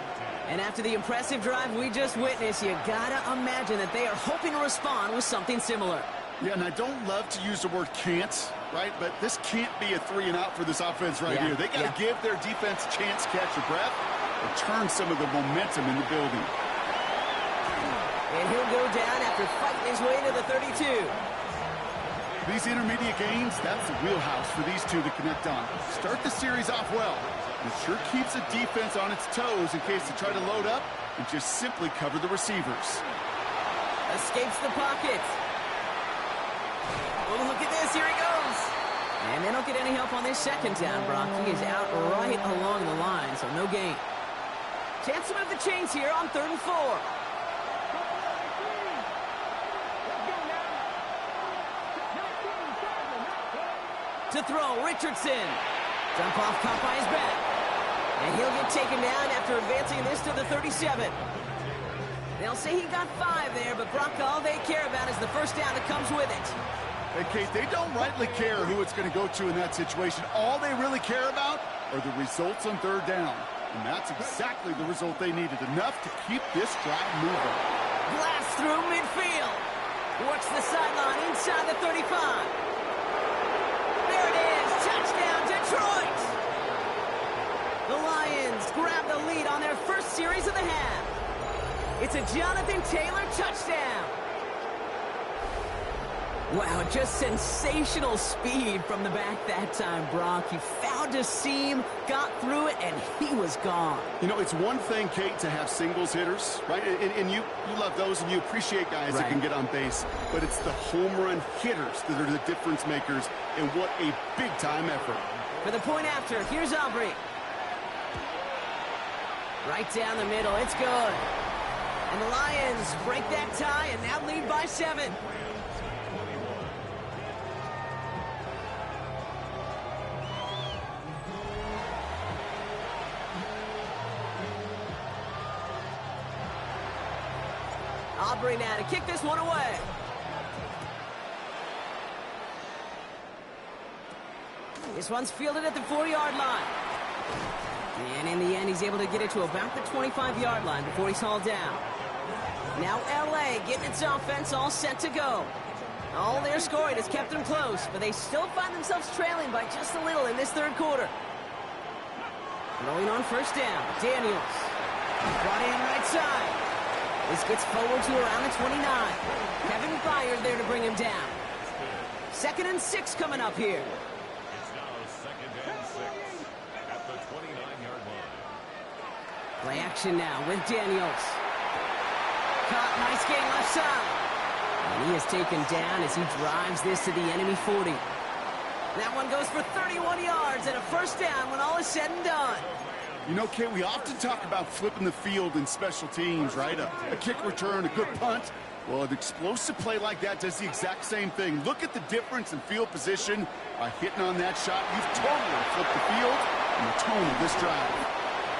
S11: And after the impressive drive we just witnessed, you gotta imagine that they are hoping to respond with something similar.
S12: Yeah, and I don't love to use the word can't, right? But this can't be a 3-and-out for this offense right here. They got to give their defense a chance to catch their breath and turn some of the momentum in the building.
S11: And he'll go down after fighting his way to the 32.
S12: These intermediate gains, that's the wheelhouse for these two to connect on. Start the series off well. It sure keeps the defense on its toes in case they try to load up and just simply cover the receivers.
S11: Escapes the pocket. Oh, look at this. Here he goes. And they don't get any help on this second down, Brock. He is out right along the line, so no gain. Chance to move the chains here on 3rd and 4. To throw, Richardson. Jump off caught by his back. And he'll get taken down after advancing this to the 37. They'll say he got 5 there, but Brock, all they care about is the first down that comes with it.
S12: Hey, Kate, they don't rightly care who it's going to go to in that situation. All they really care about are the results on 3rd down. And that's exactly the result they needed, enough to keep this drive moving.
S11: Blast through midfield. Works the sideline inside the 35. There it is. Touchdown, Detroit. The Lions grab the lead on their first series of the half. It's a Jonathan Taylor touchdown. Wow, just sensational speed from the back that time, Brock. He found a seam, got through it, and he was gone.
S12: You know, it's one thing, Kate, to have singles hitters, right? And you love those, and you appreciate guys that can get on base. But it's the home run hitters that are the difference makers, and what a big-time effort.
S11: For the point after, here's Aubrey. Right down the middle, it's good. And the Lions break that tie and now lead by 7. Aubrey now to kick this one away. This one's fielded at the 4-yard line. And in the end, he's able to get it to about the 25-yard line before he's hauled down. Now L.A. getting its offense all set to go. All their scoring has kept them close, but they still find themselves trailing by just a little in this 3rd quarter. Rolling on 1st down, Daniels. Brought in right side. This gets forward to around the 29. Kevin Byard there to bring him down. 2nd and 6 coming up here.
S1: It's now 2nd and 6 at the 29-yard line.
S11: Play action now with Daniels. Caught, nice gain left side. And he is taken down as he drives this to the enemy 40. That one goes for 31 yards and a 1st down when all is said and done.
S12: You know, Kate, we often talk about flipping the field in special teams, right? A kick return, a good punt. Well, an explosive play like that does the exact same thing. Look at the difference in field position by hitting on that shot. You've totally flipped the field and the tone of this drive.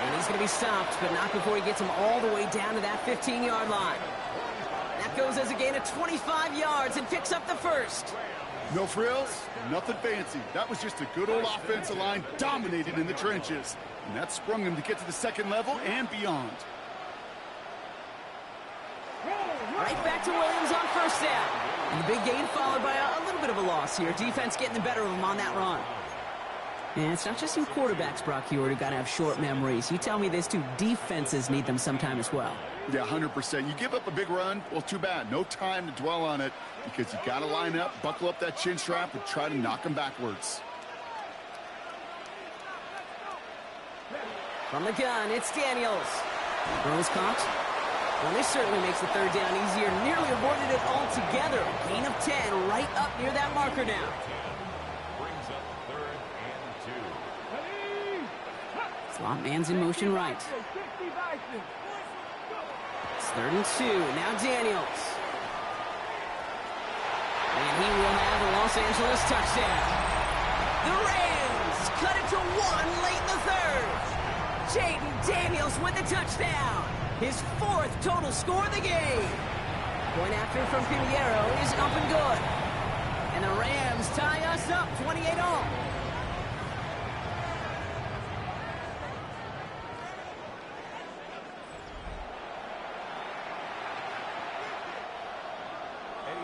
S11: And he's going to be stopped, but not before he gets him all the way down to that 15-yard line. That goes as a gain of 25 yards and picks up the 1st.
S12: No frills, nothing fancy. That was just a good old offensive line dominated in the trenches. And that sprung him to get to the 2nd level and beyond.
S11: Right back to Williams on 1st down. And the big gain followed by a little bit of a loss here. Defense getting the better of him on that run. And it's not just you quarterbacks, Brock Huard, who got to have short memories. You tell me this too, defenses need them sometime as well.
S12: Yeah, 100%. You give up a big run, well, too bad. No time to dwell on it because you got to line up, buckle up that chin strap, and try to knock them backwards.
S11: From the gun, it's Daniels. Throws caught. Well, this certainly makes the 3rd down easier. Nearly avoided it altogether. Gain of 10 right up near that marker now.
S1: Brings up 3rd
S11: Swamp man's in motion right. It's 3rd and 2. Now Daniels. And he will have a Los Angeles touchdown. The Rams cut it to 1 late in the 3rd. Jaden Daniels with the touchdown. His 4th total score of the game. Point after from Pinheiro is up and good. And the Rams tie us up 28-all.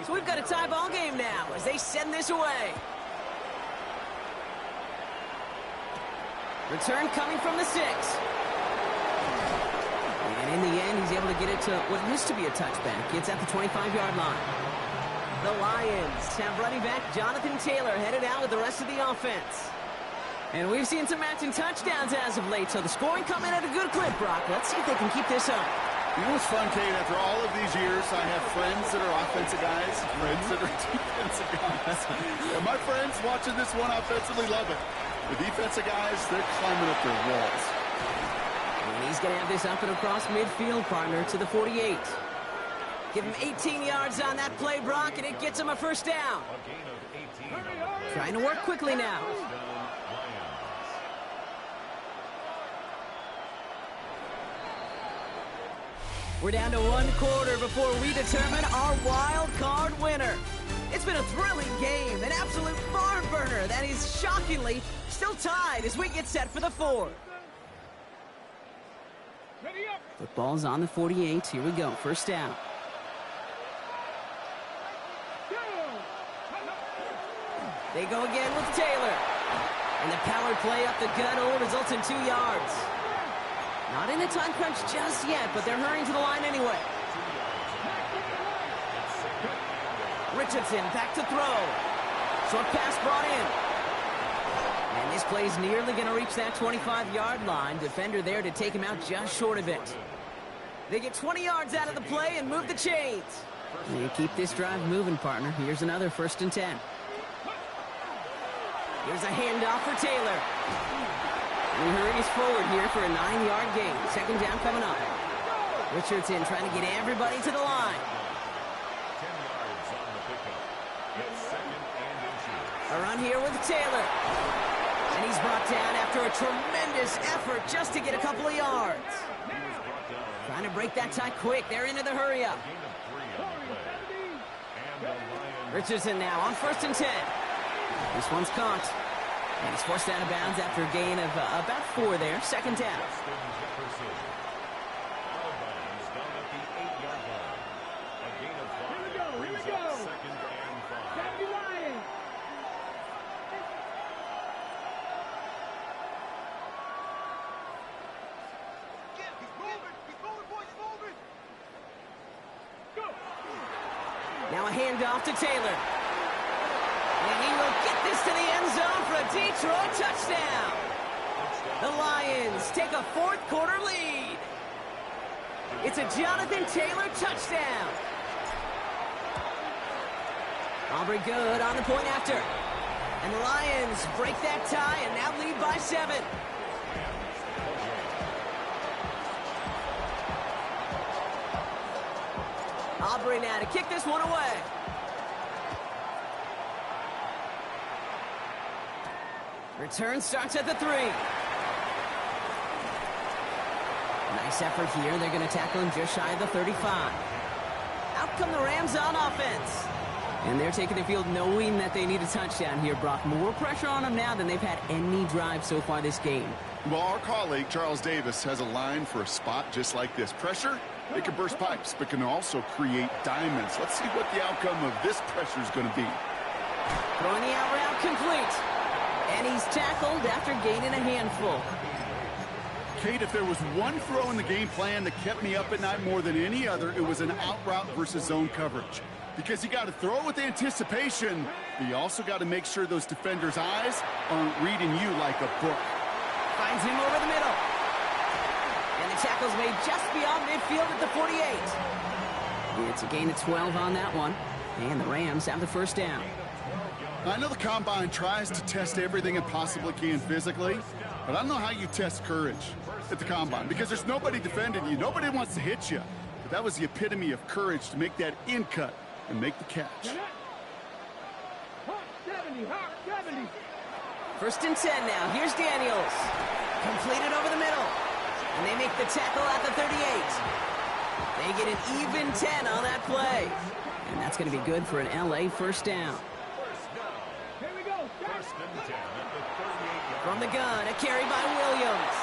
S11: So we've got a tie ball game now as they send this away. Return coming from the 6. And in the end, he's able to get it to what used to be a touchback. It's at the 25-yard line. The Lions have running back Jonathan Taylor headed out with the rest of the offense. And we've seen some matching touchdowns as of late, so the scoring coming at a good clip, Brock. Let's see if they can keep this up.
S12: You know what's fun, Kate? After all of these years, I have friends that are offensive guys, friends that are defensive guys. And my friends watching this one offensively love it. The defensive guys, they're climbing up their walls.
S11: And he's going to have this up and across midfield, partner, to the 48. Give him 18 yards on that play, Brock, and it gets him a first down. Trying to work quickly now. We're down to 1 quarter before we determine our wild card winner. It's been a thrilling game, an absolute barn burner that is shockingly still tied as we get set for the 4th. Football's on the 48. Here we go. First down. They go again with Taylor. And the power play up the gut will result in 2 yards. Not in a time crunch just yet, but they're hurrying to the line anyway. Richardson back to throw. Short pass brought in. And this play's nearly going to reach that 25-yard line. Defender there to take him out just short of it. They get 20 yards out of the play and move the chains. You keep this drive moving, partner. Here's another 1st and 10. Here's a handoff for Taylor. And he hurries forward here for a 9-yard gain. Second down coming up. Richardson trying to get everybody to the line. A run here with Taylor. And he's brought down after a tremendous effort just to get a couple of yards. Trying to break that tie quick. They're into the hurry-up. Richardson now on 1st and 10. This one's caught. And he's forced out of bounds after a gain of about 4 there. Second down. Now a handoff to Taylor. And he will get this to the end zone for a Detroit touchdown. The Lions take a 4th quarter lead. It's a Jonathan Taylor touchdown. Aubrey good on the point after. And the Lions break that tie and now lead by 7. Aubrey now to kick this one away. Return starts at the 3. Nice effort here. They're going to tackle him just shy of the 35. Out come the Rams on offense. And they're taking the field knowing that they need a touchdown here, Brock. More pressure on them now than they've had any drive so far this game.
S12: Well, our colleague, Charles Davis, has a line for a spot just like this. Pressure, it can burst pipes, but can also create diamonds. Let's see what the outcome of this pressure is going to be.
S11: Throwing the out route complete. And he's tackled after gaining a handful.
S12: Kate, if there was one throw in the game plan that kept me up at night more than any other, it was an out route versus zone coverage. Because you got to throw it with anticipation, but you also got to make sure those defenders' eyes aren't reading you like a book.
S11: Finds him over the middle. And the tackle's made just beyond midfield at the 48. It's a gain of 12 on that one. And the Rams have the first down.
S12: I know the Combine tries to test everything it possibly can physically, but I don't know how you test courage at the Combine because there's nobody defending you. Nobody wants to hit you. But that was the epitome of courage to make that in cut and make the catch.
S11: 1st and 10 now. Here's Daniels. Completed over the middle. And they make the tackle at the 38. They get an even 10 on that play. And that's going to be good for an LA first down. From the gun, a carry by Williams.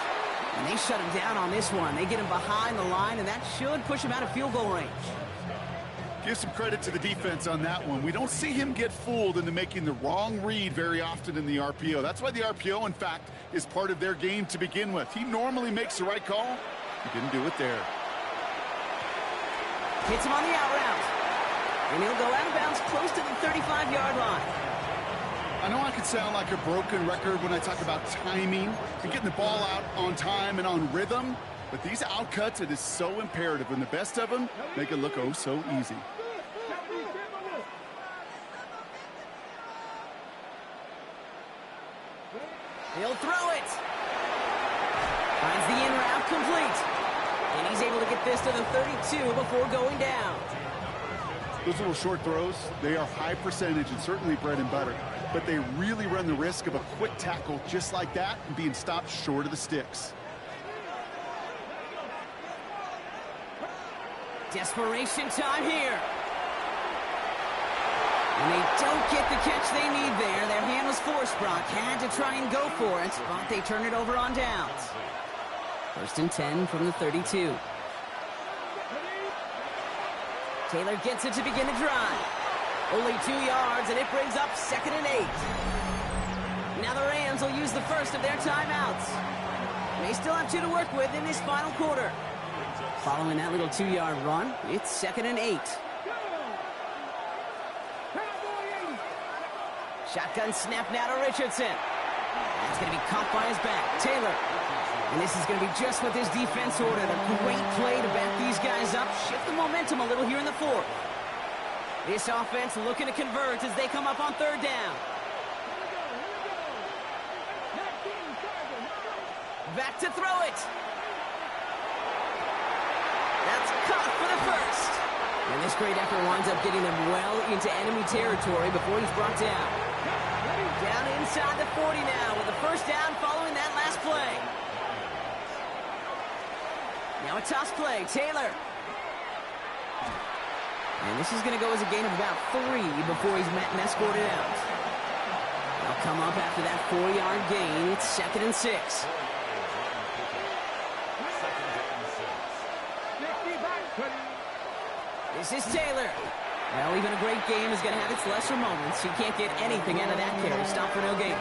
S11: And they shut him down on this one. They get him behind the line, and that should push him out of field goal range.
S12: Give some credit to the defense on that one. We don't see him get fooled into making the wrong read very often in the RPO. That's why the RPO, in fact, is part of their game to begin with. He normally makes the right call. He didn't do it there.
S11: Hits him on the out route. And he'll go out of bounds close to the 35-yard line.
S12: I know I could sound like a broken record when I talk about timing and getting the ball out on time and on rhythm, but these outcuts, it is so imperative, and the best of them make it look oh so easy.
S11: He'll throw it. Finds the in route complete. And he's able to get this to the 32 before going down.
S12: Those little short throws, they are high percentage and certainly bread and butter, but they really run the risk of a quick tackle just like that and being stopped short of the sticks.
S11: Desperation time here. And they don't get the catch they need there. Their hand was forced. Brock had to try and go for it, but they turn it over on downs. 1st and 10 from the 32. Taylor gets it to begin the drive. Only 2 yards, and it brings up 2nd and 8. Now the Rams will use the first of their timeouts. They still have 2 to work with in this final quarter. Following that little 2-yard run, it's 2nd and 8. Shotgun snap now to Richardson. That's going to be caught by his back. Taylor. And this is going to be just what this defense ordered. A great play to back these guys up. Shift the momentum a little here in the 4th. This offense looking to convert as they come up on 3rd down. Back to throw it. That's caught for the first. And this great effort winds up getting them well into enemy territory before he's brought down. Down inside the 40 now with the first down following that last play. Now a toss play, Taylor. And this is going to go as a gain of about 3 before he's met and escorted out. They'll come up after that 4-yard gain. It's 2nd and 6. This is Taylor. Well, even a great game is going to have its lesser moments. You can't get anything out of that carry. Stop for no gain.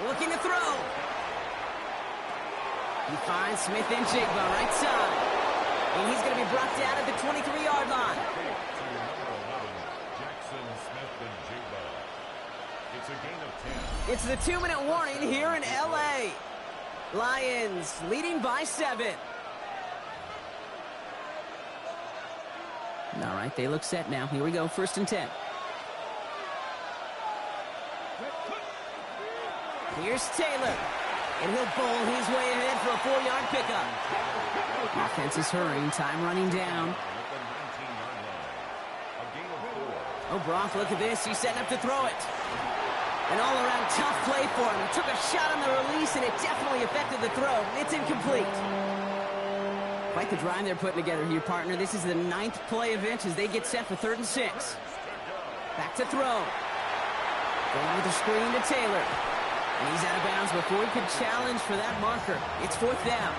S11: Looking to throw. He finds Smith and Jigba right side. And he's going to be brought down at the 23-yard line. It's the 2-minute warning here in L.A. Lions leading by 7. All right, they look set now. Here we go, 1st and 10. Here's Taylor. And he'll bowl his way ahead for a 4-yard pickup. Offense is hurrying, time running down. Oh, Brock, look at this. He's setting up to throw it. An all-around tough play for him. He took a shot on the release, and it definitely affected the throw. It's incomplete. Quite the drive they're putting together here, partner. This is the 9th play of inch as they get set for 3rd and 6. Back to throw. Going with the screen to Taylor. And he's out of bounds before he could challenge for that marker. It's 4th down.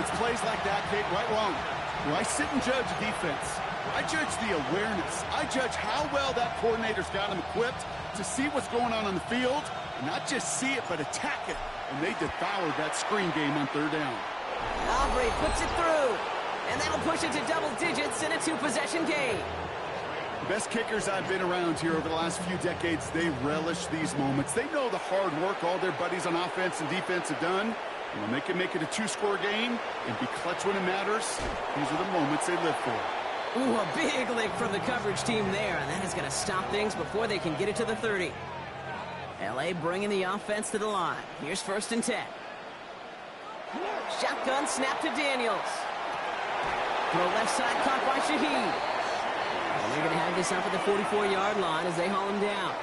S12: It's plays like that, Kate, right wrong. When I sit and judge a defense, I judge the awareness. I judge how well that coordinator's got him equipped to see what's going on the field, and not just see it, but attack it. And they devoured that screen game on 3rd down.
S11: Aubrey puts it through, and that'll push it to double digits in a 2-possession game.
S12: The best kickers I've been around here over the last few decades, they relish these moments. They know the hard work all their buddies on offense and defense have done. And when they can make it a 2-score game and be clutch when it matters, these are the moments they live for.
S11: Ooh, a big lick from the coverage team there, and that is going to stop things before they can get it to the 30. LA bringing the offense to the line. Here's 1st and 10. Shotgun snap to Daniels. Throw left side caught by Shaheed. And they're going to have this up at the 44-yard line as they haul him down.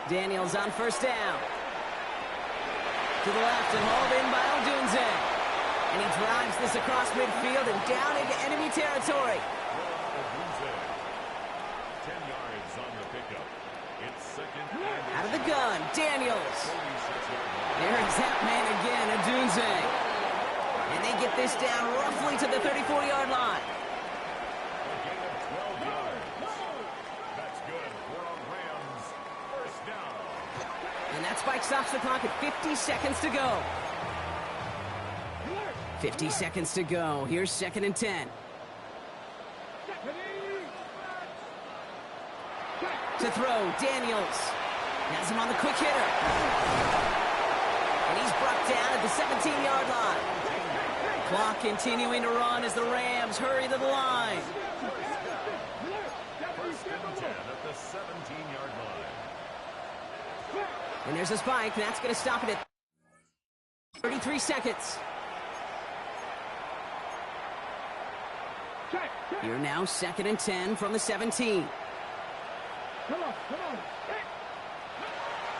S11: Daniels on 1st down. To the left and hauled in by Odunze. And he drives this across midfield and down into enemy territory.
S1: 10 yards on the pickup. It's 2nd and
S11: out of the gun, Daniels. There's that man again, Odunze. And they get this down roughly to the 34-yard line.
S1: A gain of 12 yards. That's good for a Rams 1st down.
S11: And that spike stops the clock at 50 seconds to go. 50 seconds to go. Here's 2nd and 10. To throw, Daniels. Has him on the quick hitter. And he's brought down at the 17-yard line. Clock continuing to run as the Rams hurry to the line.
S1: 1st and 10 at the 17-yard line.
S11: And there's a spike. That's going to stop it at 33 seconds. Here now, 2nd and 10 from the 17.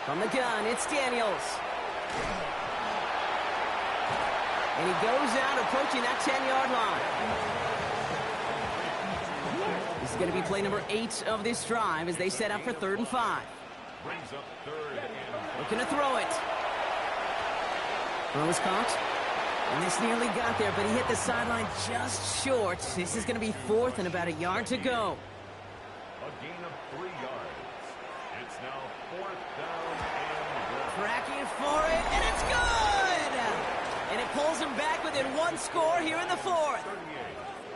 S11: From the gun, it's Daniels. And he goes out approaching that 10-yard line. This is going to be play number 8 of this drive as they set up for 3rd and 5.
S1: Brings up 3rd and
S11: looking to throw it. Throw is caught. And this nearly got there, but he hit the sideline just short. This is going to be 4th and about a yard to go.
S1: a gain of 3 yards. It's now 4th down and 1.
S11: Cracking for it, and it's good! And it pulls him back within 1 score here in the 4th.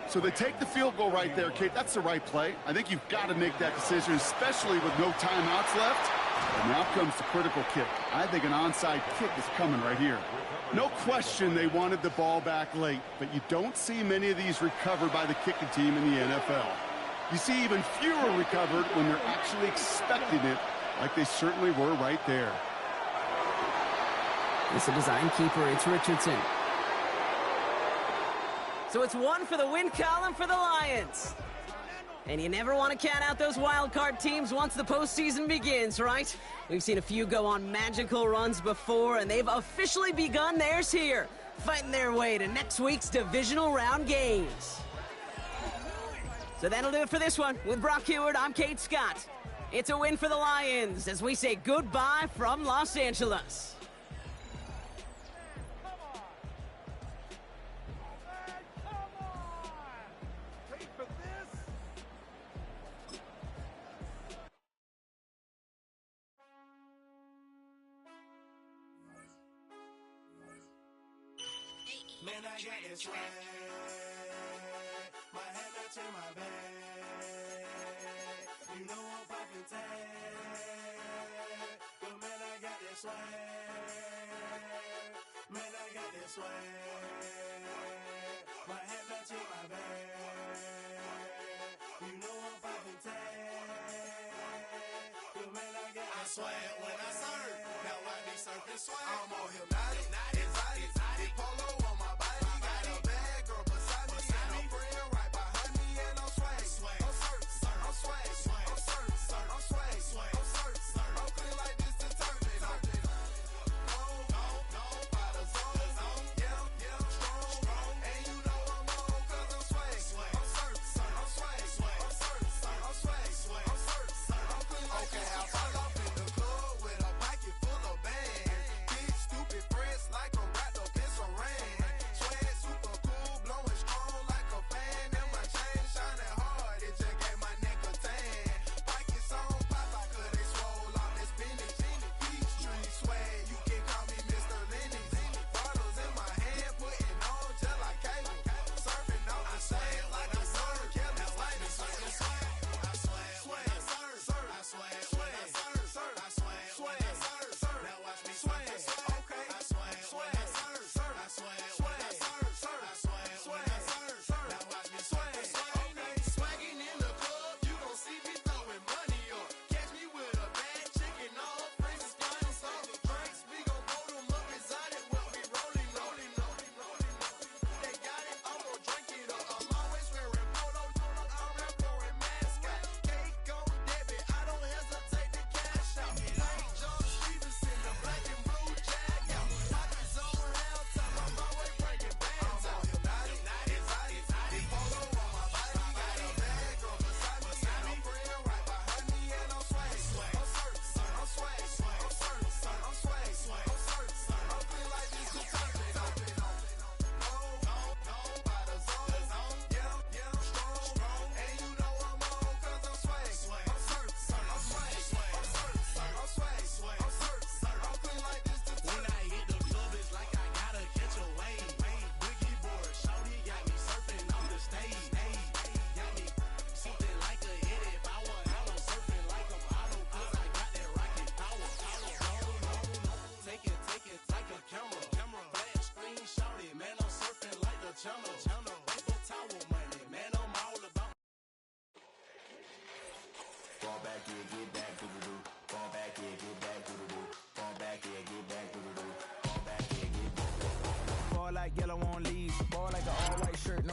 S12: So they take the field goal right there, Kate. That's the right play. I think you've got to make that decision, especially with no timeouts left. And now comes the critical kick. I think an onside kick is coming right here. No question they wanted the ball back late, but you don't see many of these recovered by the kicking team in the NFL. You see even fewer recovered when they're actually expecting it, like they certainly were right there.
S11: It's a design keeper. It's Richardson. So it's 1 for the win column for the Lions. And you never want to count out those wild card teams once the postseason begins, right? We've seen a few go on magical runs before, and they've officially begun theirs here, fighting their way to next week's divisional round games. So that'll do it for this one. With Brock Huard, I'm Kate Scott. It's a win for the Lions as we say goodbye from Los Angeles.
S10: Man, I got this swag. My head matching my bag. You know I'm poppin' tag. But man, I got this swag. Man, I got this swag. My head matching my bag. You know I'm poppin' tag. But man, I got this swag. When I surf, now I be surfing swag. I'm all hypnotic, exotic, polo on my body. Got a bad girl beside me, and a friend right behind me, and I'm swag. I'm surf, I'm swag, I'm surf, I'm swag, I'm surf, I'm clean like this detergent. No, by the zone, yeah, strong, and you know I'm on 'cause I'm swag. I'm surf, I'm swag, I'm surf, I'm swag, I'm surf, I'm clean like this. Okay, I fall off in the club with a pocket full of bands. Big stupid friends like I'm wrapped up in some rain.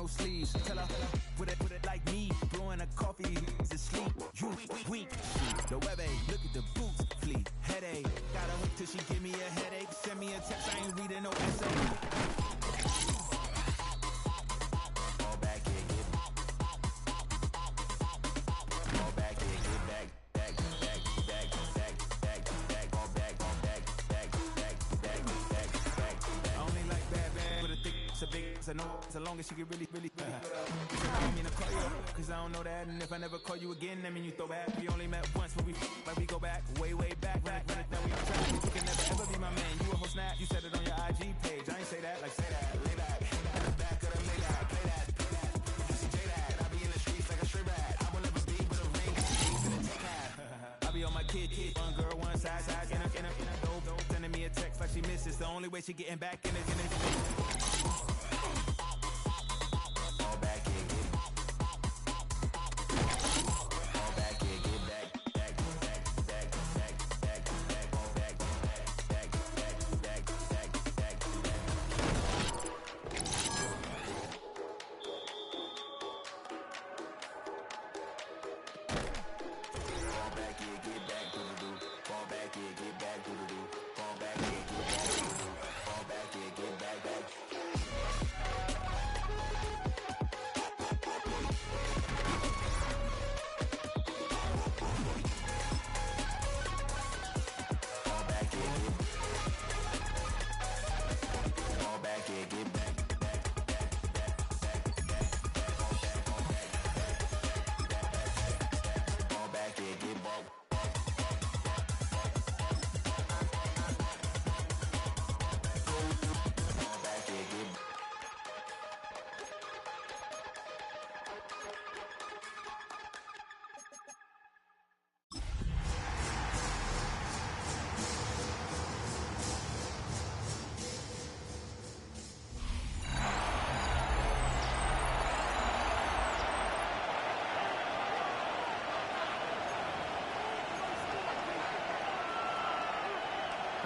S10: no sleeves. Tell her, put it like me. Blowing a coffee, he's asleep. You weak. The web look at the boots, fleet. Headache, got a hook till she give me a headache. Send me a text, I ain't reading no essay. Fall back, yeah, get fall back, yeah, get back. So big, so no, so long as she get really. I mean, I call you up, cause I don't know that. And if I never call you again, that mean you throw back. We only met once, but we go back, way back. Now we on track, you can never ever be my man. You a whole snap, you said it on your IG page. I ain't say that, like say that, lay back. In the back of the Maybach, play that. Just J that, I be in the streets like a stray rat. I will never be with a ring, in the take half. I be on my kid, one girl, one side, in a dope, sending me a text like she misses. The only way she getting back in it.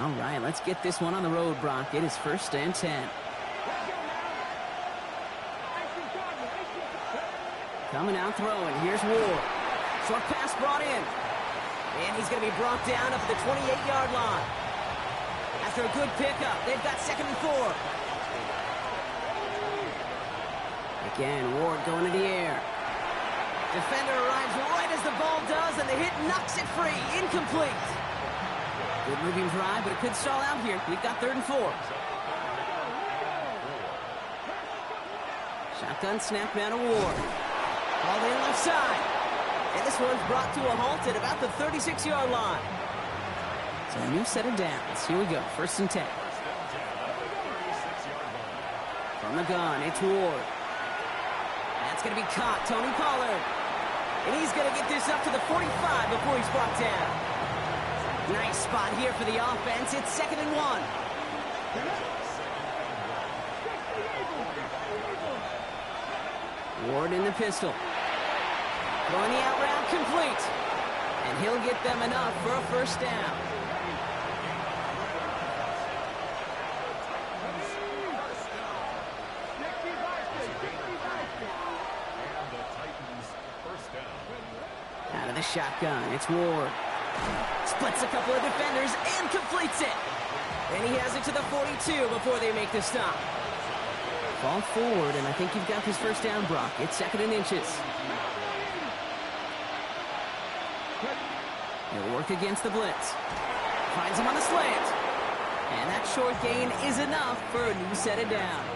S11: All right, let's get this one on the road, Brock. It is 1st and 10. Coming out throwing. Here's Ward. Short pass brought in. And he's going to be brought down up at the 28-yard line. After a good pickup, they've got 2nd and 4. Again, Ward going to the air. Defender arrives right as the ball does, and the hit knocks it free. Incomplete. Good moving drive, but it could stall out here. We've got 3rd and 4. Shotgun snap now to Ward. Ball in left side. And this one's brought to a halt at about the 36-yard line. So a new set of downs. Here we go. 1st and 10. From the gun, it's Ward. That's going to be caught. Tony Pollard. And he's going to get this up to the 45 before he's brought down. Nice spot here for the offense. It's 2nd and 1. Ward in the pistol. Throwing the out route complete. And he'll get them enough for a 1st down. Out of the shotgun, it's Ward. Splits a couple of defenders and completes it. And he has it to the 42 before they make the stop. Fall forward, and I think you've got this 1st down, Brock. It's 2nd and inches. He'll work against the blitz. Finds him on the slant. And that short gain is enough for a new set of downs.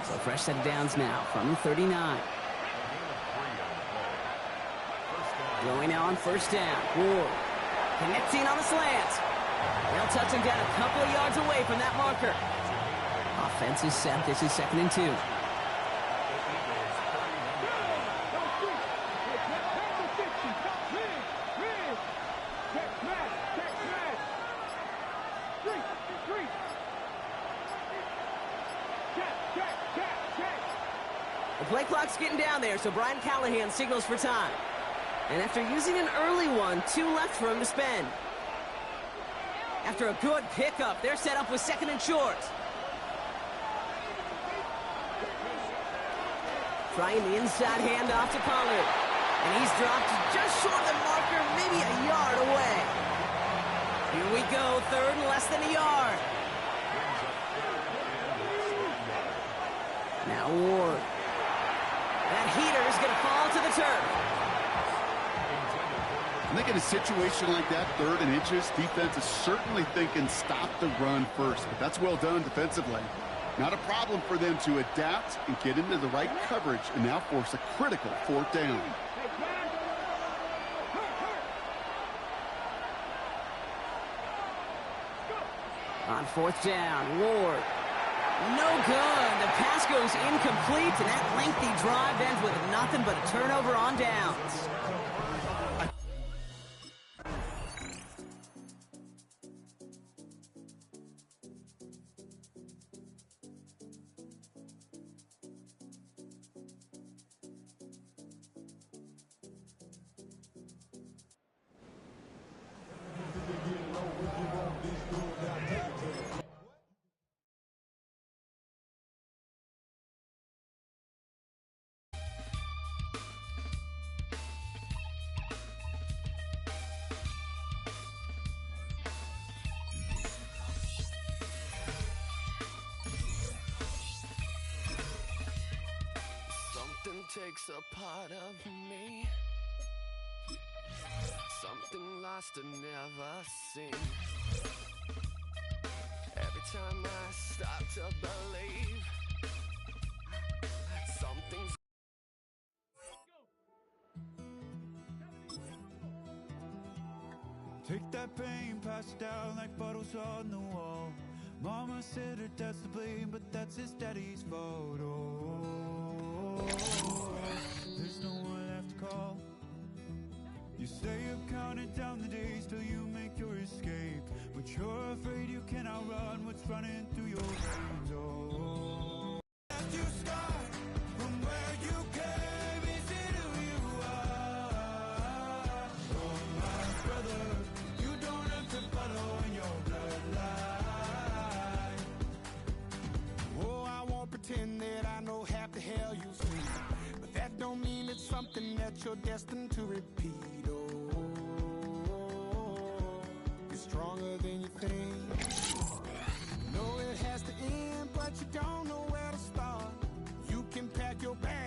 S11: So fresh set of downs now from the 39. Going on 1st down. Ward connecting on the slant. They'll touch him down a couple of yards away from that marker. Offense is set. This is 2nd and 2. The play clock's getting down there, so Brian Callahan signals for time. And after using an early one, 2 left for him to spend. After a good pickup, they're set up with 2nd and short. Trying the inside handoff to Pollard. And he's dropped just short of the marker, maybe a yard away. Here we go, third and less than a yard. Now Ward. That heater is going to fall to the turf.
S12: I think in a situation like that, 3rd and inches, defense is certainly thinking stop the run first. But that's well done defensively. Not a problem for them to adapt and get into the right coverage and now force a critical 4th down.
S11: On 4th down, Ward. No good. The pass goes incomplete, and that lengthy drive ends with nothing but a turnover on downs.
S10: Takes a part of me, something lost and never seen. Every time I start to believe something's
S13: take that pain, pass it down like bottles on the wall. Mama said her dad's to blame, but that's his daddy's fault. There's no one left to call. You stay up counting down the days till you make your escape, but you're afraid you can outrun what's running through your veins. Oh, left you scarred from where you came. Is it who you are? Oh, my brother, you don't have to follow in your bloodline.
S10: oh, I won't pretend that I know half the hell you see, but that don't mean it's something that you're destined to repeat. Oh, you're stronger than you think. Know it has to end, but you don't know where to start. You can pack your bags